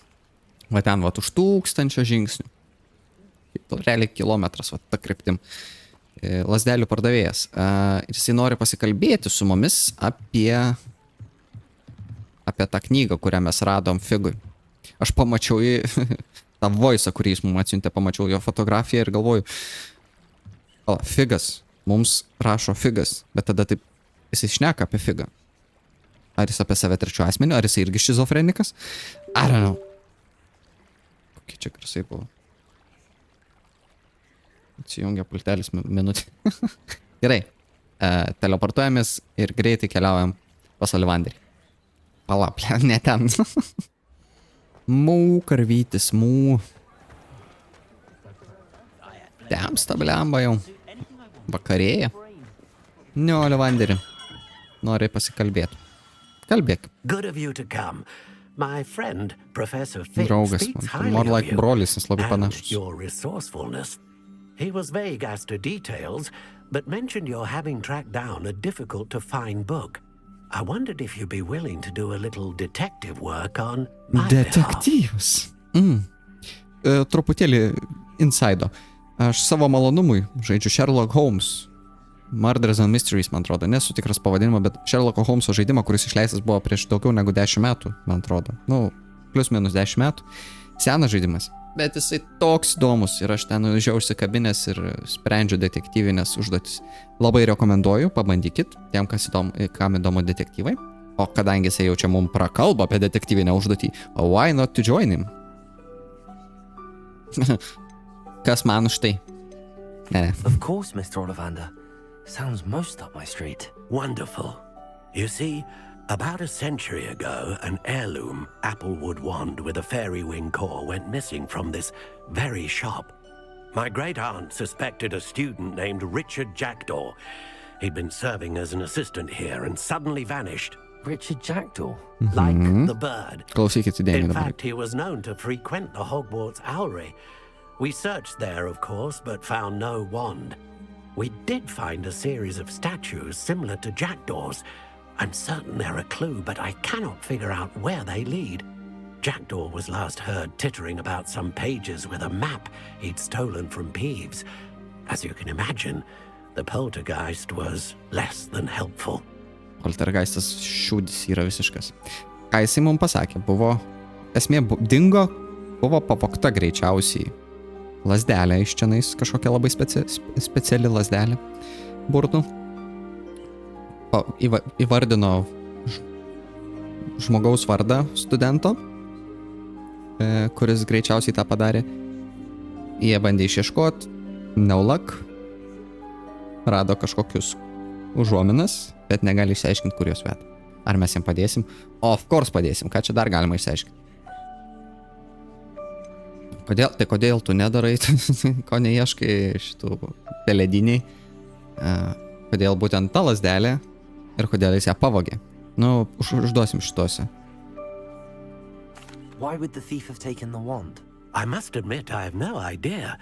Va ten, va, už 1000 žingsnių. Realiai kilometras, va, ta kryptim. Lasdelių pardavėjas. Ir jisai nori pasikalbėti su mumis apie tą knygą, kurią mes radom Figui. Aš pamačiau tą voice'ą, kurį jis mums atsiuntė, pamačiau jo fotografiją ir galvoju, Figas, mums rašo Figas, bet tada taip jisai šneka apie Figą. Ar jis apie save trečiu asmeniu, ar jisai irgi šizofrenikas? I don't know. Kokie čia garsai buvo. Atsijungia pultelis minutį. Gerai. Teleportuojamės ir greitai keliaujam pas Olivanderį. Palap, ne ten. Mū, karvytis, mū. Temsta, blemba jau. Vakarėja. Ne, Olivanderį. Nori pasikalbėti. Kalbėk. Good of you to come. My friend, Professor Fig, Draugas, speaks more highly like of you brolis, nes labai and panašus. your resourcefulness. He was vague as to details, but mentioned you're having tracked down a difficult-to-find book. I wondered if you'd be willing to do a little detective work on my Detektyvas. Truputėlį insaido. Aš savo malonumui žaidžiu Sherlock Holmes. Murders and Mysteries, man atrodo. Nesu tikras pavadinimą, bet Sherlocko Holmeso žaidimą, kuris išleistas buvo prieš daugiau negu 10 metų, man atrodo. Nu, plus minus 10 metų. Senas žaidimas. Bet jisai toks įdomus ir aš ten nužiau užsikabinęs ir sprendžiu detektyvinės užduotis. Labai rekomenduoju, pabandykit, tiem, kam įdomu detektyvai. O kadangi jisai jau čia mums prakalba apie detektyvinę užduotį, why not to join him? Kas man už tai? Ne. Of course, Mr. Ollivander. Sounds most up my street. Wonderful. You see, about a century ago, an heirloom applewood wand with a fairy wing core went missing from this very shop. My great-aunt suspected a student named Richard Jackdaw. He'd been serving as an assistant here and suddenly vanished. Richard Jackdaw? Like the bird. Klausykit įdėmį In dabar. fact, he was known to frequent the Hogwarts Owlery. We searched there, of course, but found no wand. We did find a series of statues similar to Jackdaw's. I'm certain they're a clue, but I cannot figure out where they lead. Jackdaw was last heard tittering about some pages with a map he'd stolen from Peeves. As you can imagine, the poltergeist was less than helpful. Poltergeistas šūdis yra visiškas. Ką jisai mums pasakė? Buvo, esmė dingo, buvo pavogta greičiausiai lasdelė iš čionais, kažkokia labai speciali lasdelė burtų. Įvardino žmogaus vardą studento, kuris greičiausiai tą padarė. Jie bandė išieškot, neulak, rado kažkokius užuominas, bet negali išsiaiškinti, kur jos veda. Ar mes jiem padėsim? Of course padėsim, ką čia dar galima išsiaiškinti. Kodėl tu nedarai, ko neieškai šitų pelediniai? Kodėl būtent ta lasdelė ir kodėl jis ją pavogė? Nu, užduosim šituose. Why would the thief have taken the wand? I must admit I have no idea.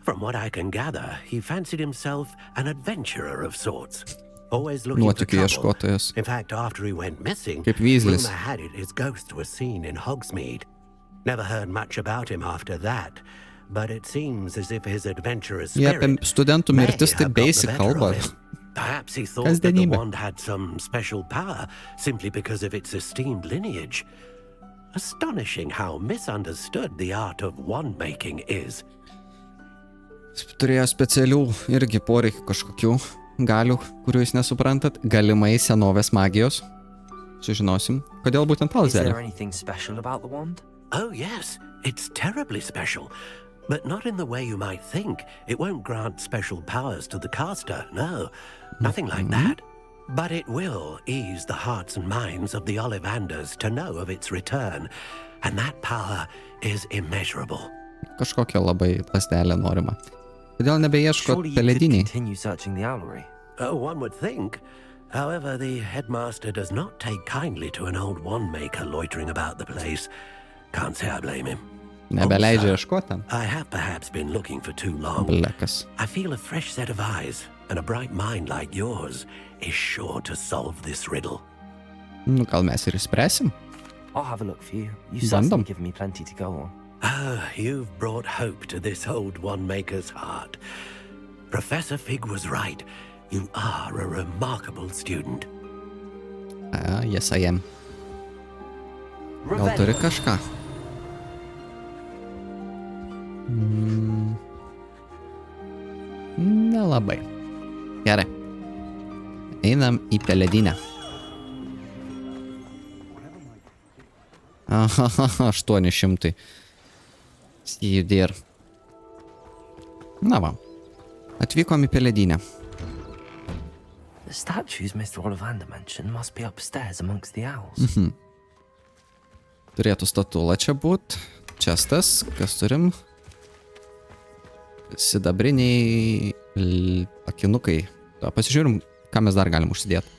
From what I can gather, he fancied himself an adventurer of sorts. Always looking for Nuotykių trouble. ieškotojas. In fact, after he went missing, Kaip Weasleys. rumor had it his ghost was seen in Hogsmeade. Never heard much about him after that, but it seems as if his adventurous Jie spirit apie studentų may mirtis tai have got the basic better of kalba. him. Perhaps he thought that the Kasdienybė. wand had some special power simply because of its esteemed lineage. Astonishing how misunderstood the art of wand making is. Turėjo specialių irgi poreikių kažkokių galių, kurių jūs nesuprantat. Galimai senovės magijos. Sužinosim. Kodėl būtent ta Is there lasdelė? anything special about the wand? Oh, yes, it's terribly special. But not in the way you might think. It won't grant special powers to the caster, no. Nothing like that. But it will ease the hearts and minds of the Ollivanders to know of its return. And that power is immeasurable. Kažkokia labai lasdelė norima. Kodėl nebeieško Surely you could pelediniai? continue searching the owlery. Oh, one would think. However, the headmaster does not take kindly to an old wand maker loitering about the place. Can't say I blame him. Nebeleidžia ieškoti. I have perhaps been looking for too long. Blekas. I feel a fresh set of eyes, and a bright mind like yours is sure to solve this riddle. Nu, gal mes ir išspręsim? I'll have a look for you. You Bandom. certainly give me plenty to go on. Ah, you've brought hope to this old wand maker's heart. Professor Fig was right. You are a remarkable student. Yes, I am. Gal turi kažką? Nelabai. Gerai. Einam į peledinę. Aha, 800. See you there. Na va. Atvykom į peledinę. The statues Mr. Ollivander mentioned must be upstairs amongst the owls. Turėtų statula čia būt. Čestas. Kas turim? Sidabriniai akinukai. Pasižiūrim, ką mes dar galim užsidėti.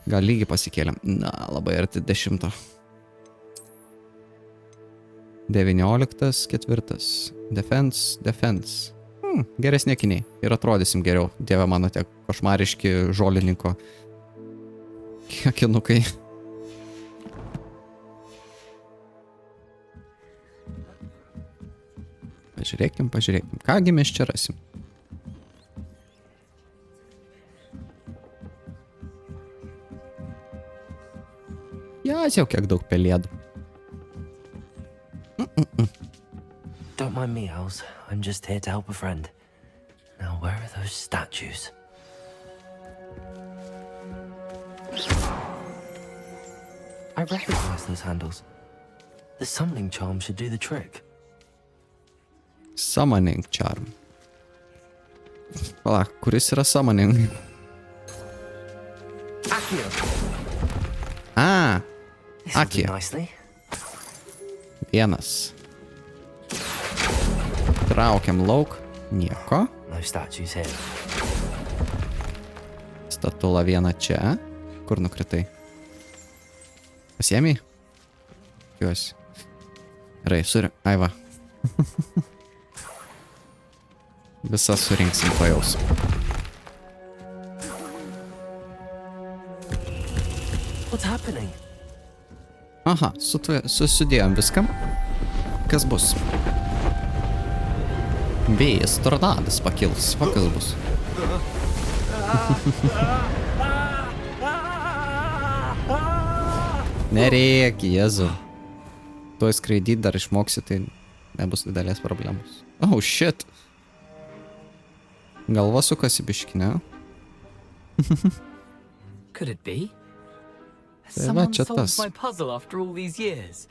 Gal lygiai pasikėlėm. Na, labai arti 10. 19, 4. Defense. Geresni akiniai. Ir atrodysim geriau. Dieve mano, tie košmariški žolininko akinukai. Pažiūrėkim. Kągi mes čia rasim? Jas jau kiek daug pelėdų. Don't mind me, owls. I'm just here to help a friend. Now, where are those statues? I recognize those handles. The summoning charm should do the trick. Summoning charm. Pala, kuris yra summoning? Accio. Accio. This'll do nicely. Vienas. Traukiam lauk. Nieko. No statues here. Statula viena čia. Kur nukritai? Pasiėmei? Juos. Gerai, Ai va. Visas surinksim pajaus. What's happening? Aha, susidėjom viskam. Kas bus? Vėjas, tornadas pakils. Va kas bus? Nereik, Jėzu. Tuoj skraidyt dar išmoksi, tai nebus didelės problemos. Oh, shit. Galva sukasi biški, ne? Could it be? Has Tai va, someone čia solved tas. my puzzle after all these years?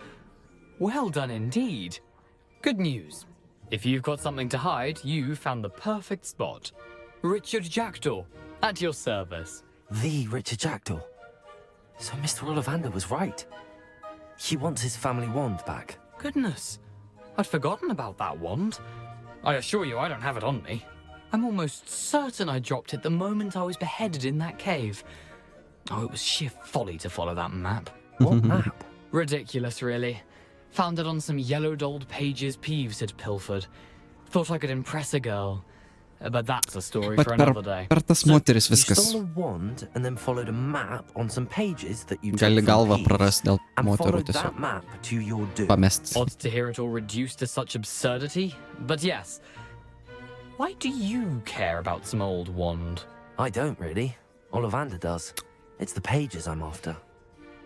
Well done indeed. Good news. If you've got something to hide, you found the perfect spot. Richard Jackdaw, at your service. The Richard Jackdaw. So Mr. Ollivander was right. He wants his family wand back. Goodness. I'd forgotten about that wand. I assure you I don't have it on me. I'm almost certain I dropped it the moment I was beheaded in that cave. Oh, it was sheer folly to follow that map. What map? Ridiculous, really. Found it on some yellowed old pages Peeves had pilfered. Thought I could impress a girl. But that's a story for another day. Per tas moteris You viskas. stole a wand and then followed a map on some pages that you took Gali from galvą Peeves prarast dėl and moterų followed tiesiog. that map to your doom. Pamestas. Odd to hear it all reduced to such absurdity. But yes. Why do you care about some old wand? I don't really. Ollivander does. It's the pages I'm after.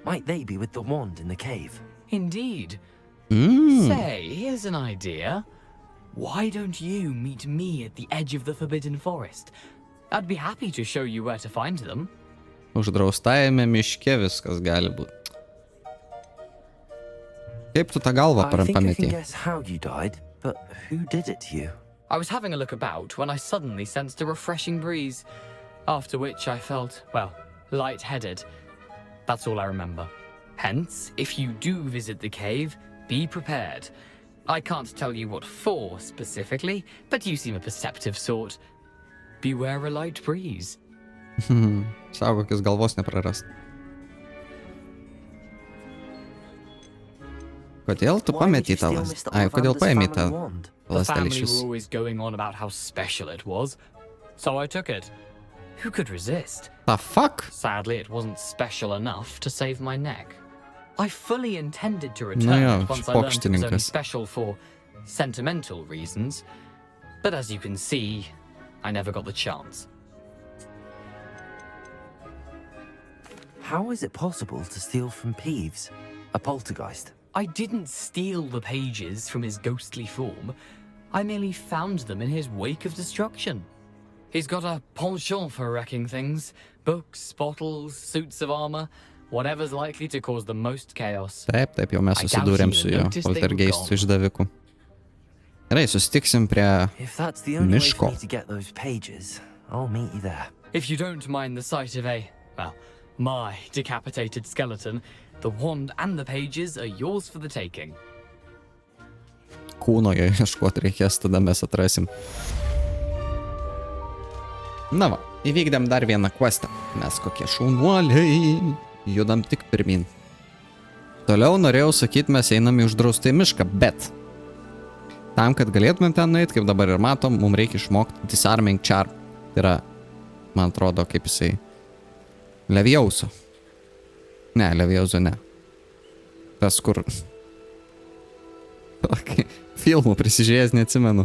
Might they be with the wand in the cave? Indeed. Mm. Say, here's an idea. Why don't you meet me at the edge of the Forbidden Forest? I'd be happy to show you where to find them. Uždraustajame miške viskas gali būti. Kaip tu tą galvą I think I can pametei? guess how you died, but who did it to you? I was having a look about when I suddenly sensed a refreshing breeze, after which I felt, well, lightheaded. That's all I remember. Hence, if you do visit the cave, be prepared. I can't tell you what for specifically, but you seem a perceptive sort. Beware a light breeze. Saugokis galvos neprarast. Kodėl tu pametei tą ląstelę? Ai, kodėl paėmei tą The ląstelę family iš were always going on about how special it was, so I took it. Who could resist? The fuck? Sadly, it wasn't special enough to save my neck. I fully intended to return No ja, it once I learned it was only pokštininkas. special for sentimental reasons, but as you can see, I never got the chance. How is it possible to steal from Peeves? A poltergeist? I didn't steal the pages from his ghostly form. I merely found them in his wake of destruction. He's got a penchant for wrecking things. Books, bottles, suits of armor, whatever's likely to cause the most chaos. Taip, jau mes susidūrėm su jo poltergeistų išdaviku. Gerai, susitiksim prie If that's the only way for miško. me to get those pages, I'll meet you there. If you don't mind the sight of my decapitated skeleton, the wand and the pages are yours for the taking. Kūno jo ieškoti reikės, tada mes atrasim. Na va, įvykdėm dar vieną questą. Mes kokie šaunuoliai. Judam tik pirmin. Toliau norėjau sakyti, mes einam į uždraustą mišką, bet tam, kad galėtumėm ten nueiti, kaip dabar ir matom, mums reikia išmokti disarming charm. Tai yra, man atrodo, kaip jisai Levijauso. Ne, Levijauso ne. Tas, kur filmų prisižiūrėjęs, neatsimenu.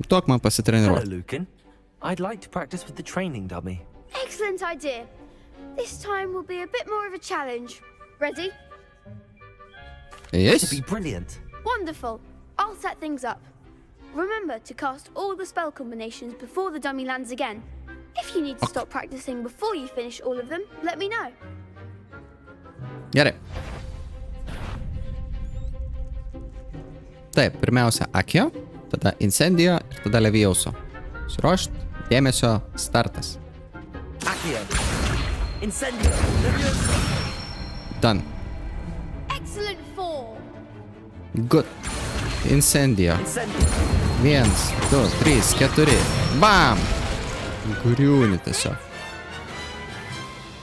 Duok man Hello, pasitreniruoti. Lucan. I'd like to practice with the training dummy. Excellent idea. This time will be a bit more of a challenge. Ready? Yes. That'd be brilliant. Wonderful. I'll set things up. Remember to cast all the spell combinations before the dummy lands again. If you need to stop practicing before you finish all of them, let me know. Gerai. Taip, pirmiausia Akio, tada Incendio ir tada Levijauso. Suruošt, dėmesio, startas. Accio. Incendio. Levioso. Done. Excellent form. Good. Incendio. Incendio. 1, 2, 3, 4. Bam! Griūni tiesiog.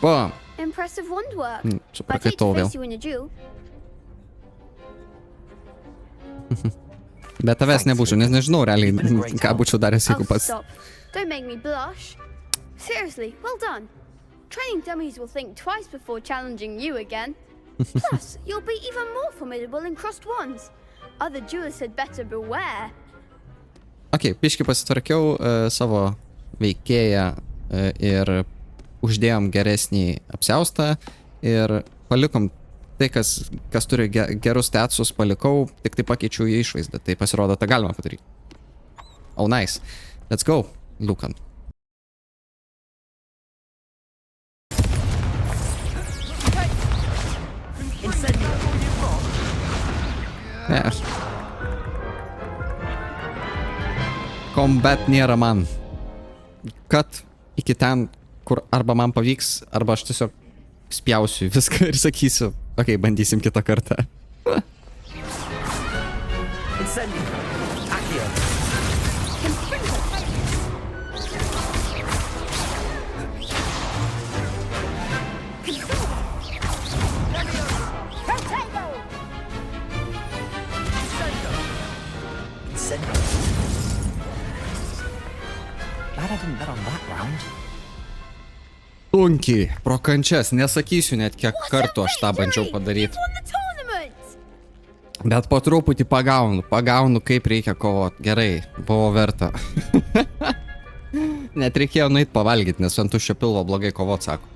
Bam! Impressive wand work. I'd hate to Suprakaitau vėl. face you in a duel. Bet tavęs nebūčiau, nes nežinau realiai, ką būčiau daręs, jeigu Oh, pats. stop. Don't make me blush. Seriously, well done. Training dummies will think twice before challenging you again. Plus, you'll be even more formidable in crossed wands. Other duelists had better beware. Ok, piški pasitvarkiau savo veikėją ir uždėjom geresnį apsiaustą ir palikom tai, kas turi gerus statsus, palikau, tik tai pakeičiau į išvaizdą. Tai pasirodo, tą galima padaryti. Oh, nice. Let's go, Lucan. Ne. Combat nėra man. Kad iki ten, kur arba man pavyks, arba aš tiesiog spjausiu viską ir sakysiu, Okay, bandysim kitą kartą. Sunkiai, pro kančias, nesakysiu net kiek kartų aš tą bandžiau padaryti. Bet po truputį pagaunu, kaip reikia kovot. Gerai, buvo verta. Net reikėjo nueit pavalgyti, nes ant tuščio pilvo blogai kovot, sako.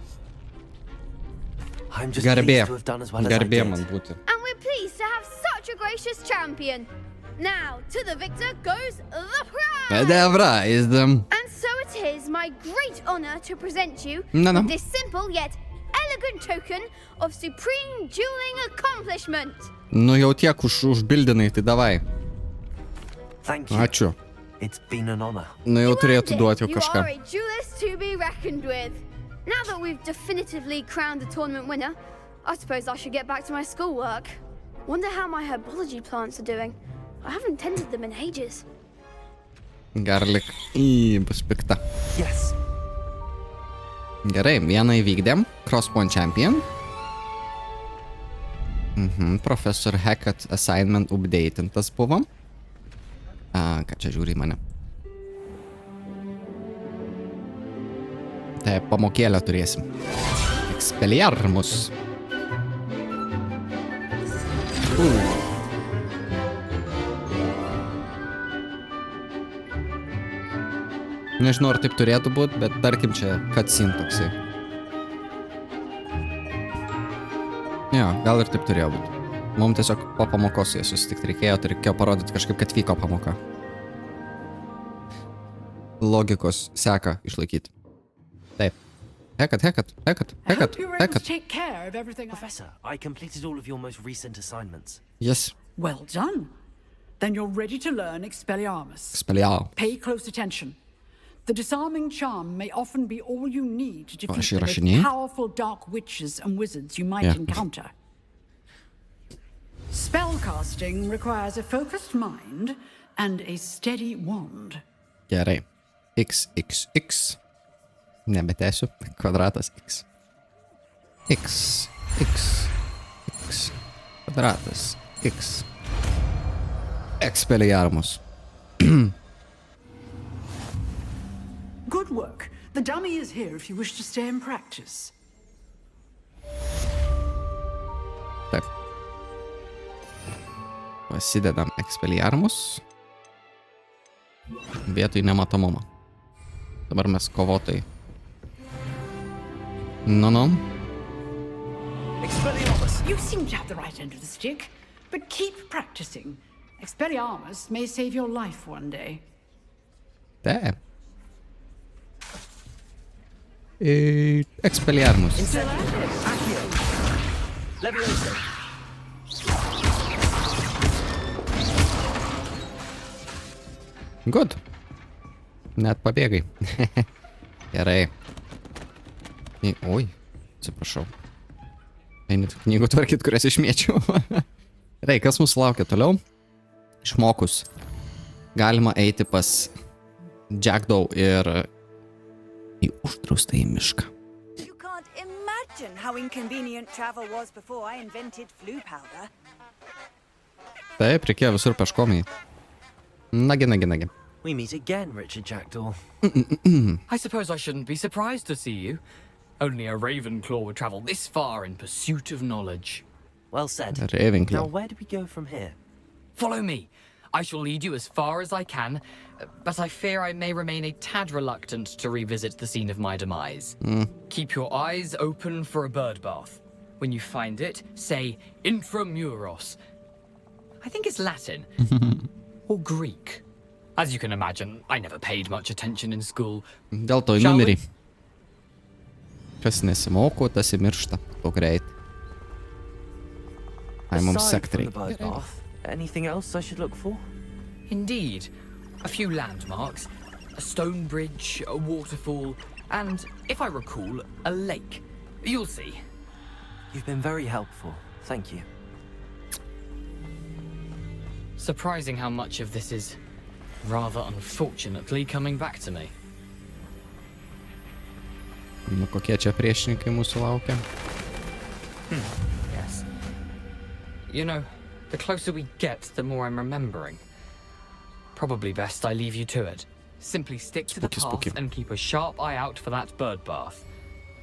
Garbė man būti. And we're pleased to have such a gracious champion. Now, to the victor goes the prize! And so it is my great honor to present you with this simple yet elegant token of supreme dueling accomplishment. Nu jau tiek užbildinai, tai davai. Thank you. Ačiū. It's been an honor. Nu jau turėtų duoti jau You kažką. are a duelist to be reckoned with. Now that we've definitively crowned the tournament winner, I suppose I should get back to my schoolwork. Wonder how my herbology plants are doing. I haven't tended them in ages. Garlic. Bus pikta. Yes. Gerai, vieną įvykdėm. Crosspoint champion. Professor Hackett assignment updatintas buvo. Ką čia žiūri į mane? Taip, pamokėlę turėsim. Expelliarmus. Nežinau, ar taip turėtų būti, bet tarkim čia cutscene toksai. Jo, gal ir taip turėjo būti. Mums tiesiog po pamokos jie susitikti reikėjo parodyti kažkaip, kad vyko pamoka. Logikos seką išlaikyti. Taip. Hackett. Take care of everything. Professor, I completed all of your most recent assignments. Yes. Well done. Then you're ready to learn Expelliarmus. Expelliarmus. Pay close attention. The disarming charm may often be all you need to defeat the rašinėji? most powerful dark witches and wizards you might encounter. Spellcasting requires a focused mind and a steady wand. Gerai. X. Nebetęsiu. Kvadratas X. X. Kvadratas X. Expelliarmus. Good work. The dummy is here if you wish to stay and practice. Taip. Pasidedam Expelliarmus. Vietoj nematomumo. Dabar mes kovotojai. No. Expelliarmus. You seem to have the right end of the stick, but keep practicing. Expelliarmus may save your life one day. Taip. Expelliarmus. Good. Net pabėgai. Gerai. Oi, atsiprašau. Eini knygų tvarkyt, kurias išmėčiau. Gerai, kas mūsų laukia toliau? Išmokus. Galima eiti pas Jackdaw ir į uždraustą į mišką. You can't imagine how inconvenient travel was before I invented flu powder. Taip, reikėjo visur peškom į. Nagi. We meet again, Richard Jackdaw. I suppose I shouldn't be surprised to see you. Only a Ravenclaw would travel this far in pursuit of knowledge. Well said. Ravenclaw. Now, where do we go from here? Follow me. I shall lead you as far as I can, but I fear I may remain a tad reluctant to revisit the scene of my demise. Keep your eyes open for a bird bath. When you find it, say Intramuros. I think it's Latin. Or Greek. As you can imagine, I never paid much attention in school. Dėl to į numerį. Kas nesimoko, tas įmiršta. To greit. I'm secretary. Anything else I should look for? Indeed. A few landmarks, a stone bridge, a waterfall, and, if I recall, a lake. You'll see. You've been very helpful. Thank you. Surprising how much of this is, rather unfortunately, coming back to me. Nu, kokie čia priešininkai mūsų laukia? Yes. You know, the closer we get, the more I'm remembering. Probably best I leave you to it. Simply stick to the path and keep a sharp eye out for that bird bath.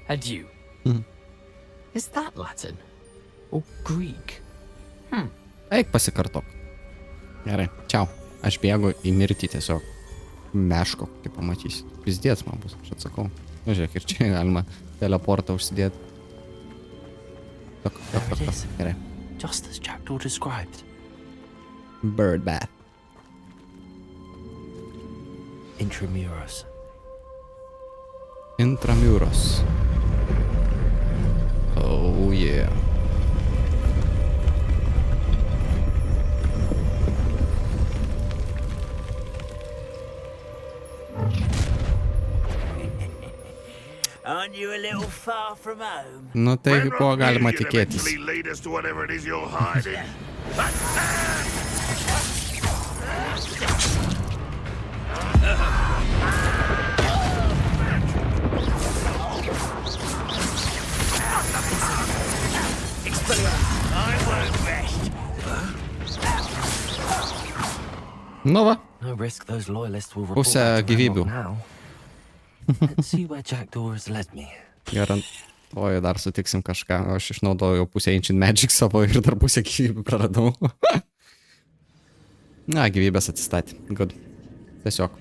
Adieu. Is that Latin? Or Greek? Eik pasikartok. Gerai, čiau. Aš bėgu į mirtį tiesiog. Meško, kaip pamatysi. Pizdėts man bus, aš atsakau. Nu, žiūrėk, ir čia galima teleportą užsidėti. Tok. Gerai. Just as Jackdaw described. Bird bath. Intramuros. Intramuros. Oh yeah. Aren't you a little far from home? Nu tai ko galima tikėtis. Lead us to whatever it is you're hiding. Nu va. No risk those loyalists will report Pusę back to gyvybių. Hemlock now. Let's see where Jackdaw has led me. Garantuoju, dar sutiksim kažką. Aš išnaudojau pusę Ancient Magic savo ir dar pusę gyvybių praradau. Na, gyvybės atsistatė. Good. Tiesiog.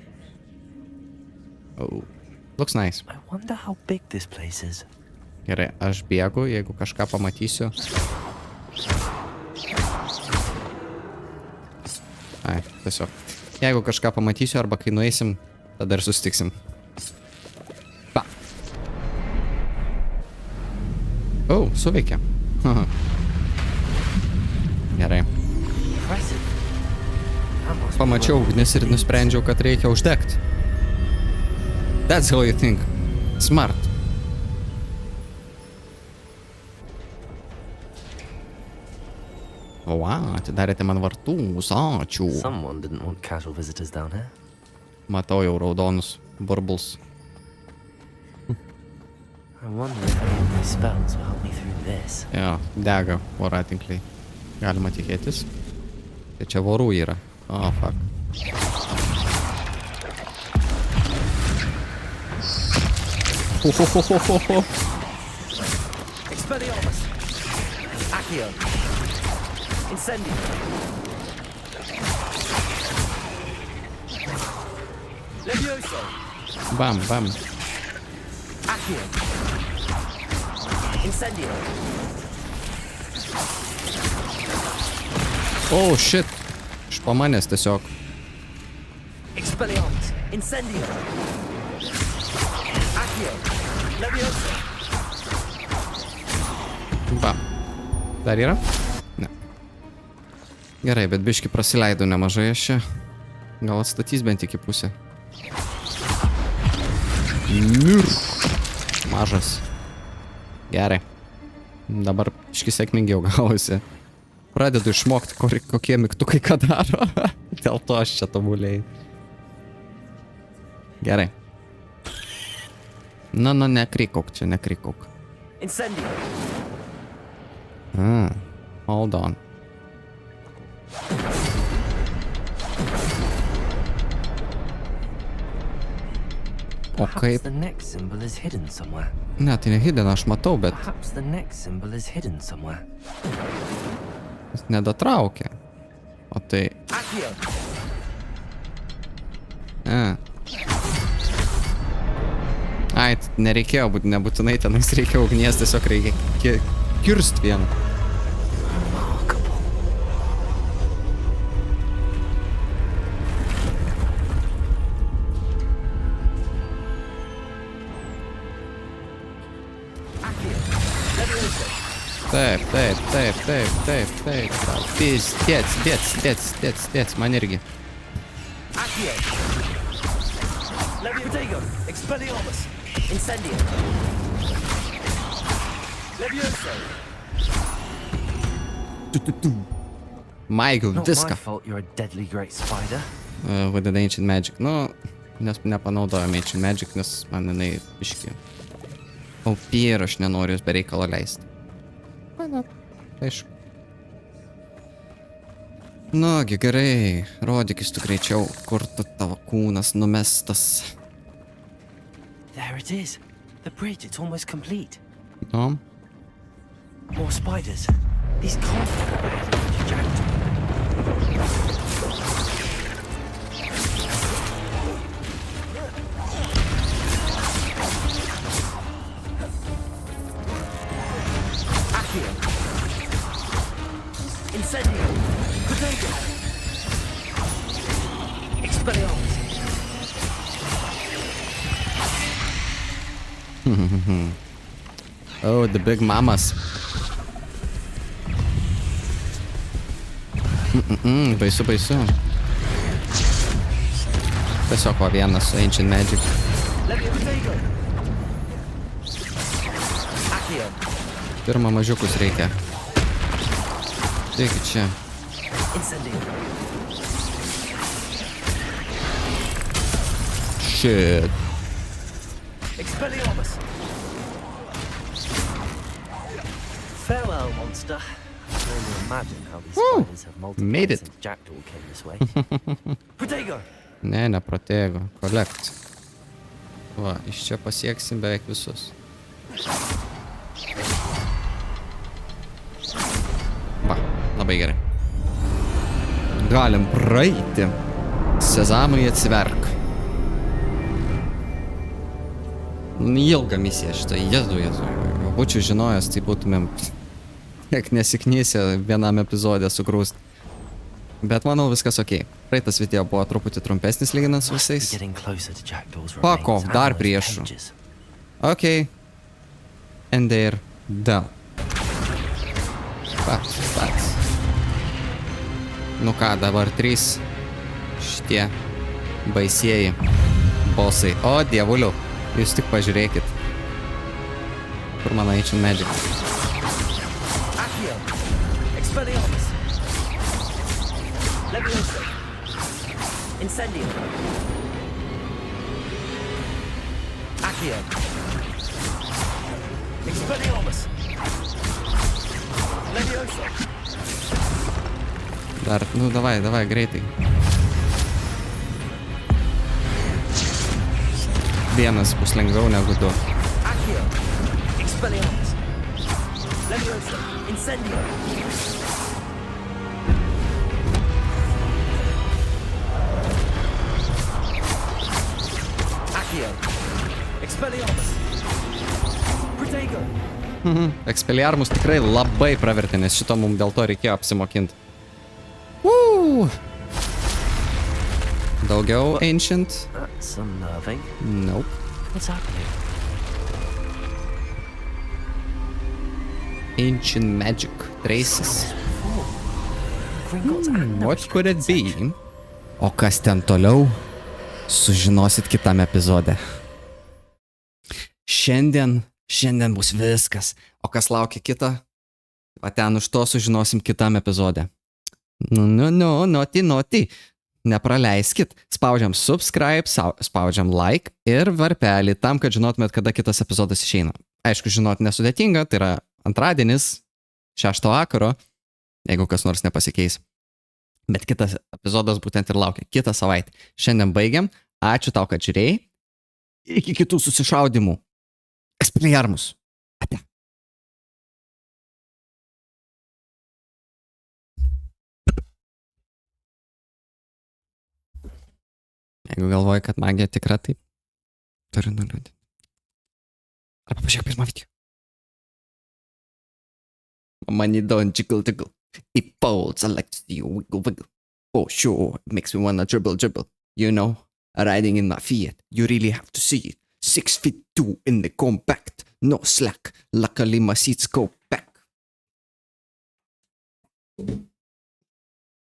Oh. Looks nice. I wonder how big this place is. Gerai, aš bėgu, jeigu kažką pamatysiu. Ai, tiesiog. Jeigu kažką pamatysiu arba kai nueisim, tada ir susitiksim. Pa. Oh, suveikė. Gerai. Pamačiau ugnis ir nusprendžiau, kad reikia uždegti. That's how you think. Smart. O, wow, atidarėte man vartus, ačiū. Someone didn't want casual visitors down here. Matau jau raudonus burbulus. I wonder if any of my spells will help me through this. Jo, dega voratinkliai. Galima tikėtis. Tai čia vorų yra. Oh, fuck. Ho. Expelliarmus. Accio. Incendio. Levioso. Bam. Accio. Incendio. Oh, shit. Iš pamanės tiesiog. Expelliarmus. Incendio. Accio. Levioso. Bam. Dar yra? Ne. Gerai, bet biški prasileido nemažai aš čia. Gal atstatys bent iki pusę. Mir. Mažas. Gerai. Dabar biški sėkmingiau gausi. Pradedu išmokti, kokie mygtukai ką daro. Dėl to aš čia tobulėjau. Gerai. Nu, nekrikok čia, nekrikok. Incendio. Hold on. O kaip? The next symbol is hidden somewhere. Ne, tai ne hidden, aš matau, bet Perhaps the next symbol is hidden somewhere. jis nedatraukia. O tai... Ai, nereikėjo būti, nebūtinai tenais reikia ugnies, tiesiog reikia kirst vieną. Taip. Pizdėts, man irgi. Levioso. Expelliarmus. Incendio. Levioso. Maigiau Not my viską. fault you're a deadly great spider. With the Ancient Magic. Nu, nes nepanaudojom Ancient Magic, nes man jinai biški. OP ir aš nenoriu jos bereikalo leisti. Na, aišku. Nugi, gerai. Rodykis tu greičiau, kur tu tavo kūnas numestas. There it is. The bridge, it's almost complete. No. More spiders. These can't be the way to Jackdaw. Accio. Incendio. Potato. Expelliarmus. Oh, the big mamas. Baisu, baisu. Tiesiog va vienas su Ancient Magic. Pirma mažiukus reikia. Taigi čia. Shit. Expelliarmus. Farewell, monster. I can only imagine how these spiders have multiplied since Jackdaw came this way. Protego! Ne protego. Collect. Va, iš čia pasieksim beveik visus. Va, labai gerai. Galim praeiti. Sezamai atsiverk. Ilga misija šitą. Jezu. Būčiau žinojęs, tai būtumėm kiek nesiknysę vienam epizodė sugrūst. Bet manau viskas okei. Praeitas video buvo truputį trumpesnis lyginant su visais. Fuck off, dar priešų. Okei. And they're done. Pats. Nu ką, dabar 3 šitie baisieji bossai. O, dievuliu, jūs tik pažiūrėkit. Kur mano Ancient Magic? Accio. Expelliarmus. Leviosa. Incendio. Accio. Expelliarmus. Leviosa. Dar, nu davai, greitai. Vienas bus lengviau negu 2. Accio. Expelliarmus. Leviosa. Incendio. Accio. Expelliarmus. Protego. Expelliarmus tikrai labai pravertė, nes šito mums dėl to reikėjo apsimokinti. Daugiau Ancient? That's unnerving. Nope. What's happening? Ancient Magic Traces. What could it be? O kas ten toliau? Sužinosit kitame epizode. Šiandien bus viskas. O kas laukia kitą? O ten už to sužinosim kitame epizode. Noti. Nepraleiskit. Spaudžiam subscribe, spaudžiam like ir varpelį tam, kad žinotumėt, kada kitas epizodas išeina. Aišku, žinot nesudėtinga, tai yra antradienis, 6 vakaro, jeigu kas nors nepasikeis. Bet kitas epizodas būtent ir laukia. Kitą savaitę. Šiandien baigiam. Ačiū tau, kad žiūrėjai. Iki kitų susišaudimų. Expelliarmus. Ate. Jeigu galvoji, kad magija tikra, tai turiu nuliūdinti. Arba pažiūrėk pirmą video. Money don't jiggle. It folds, I like to see you wiggle. For sure, it makes me wanna dribble. You know, riding in my Fiat, you really have to see it. 6'2" in the compact, no slack. Luckily my seats go back.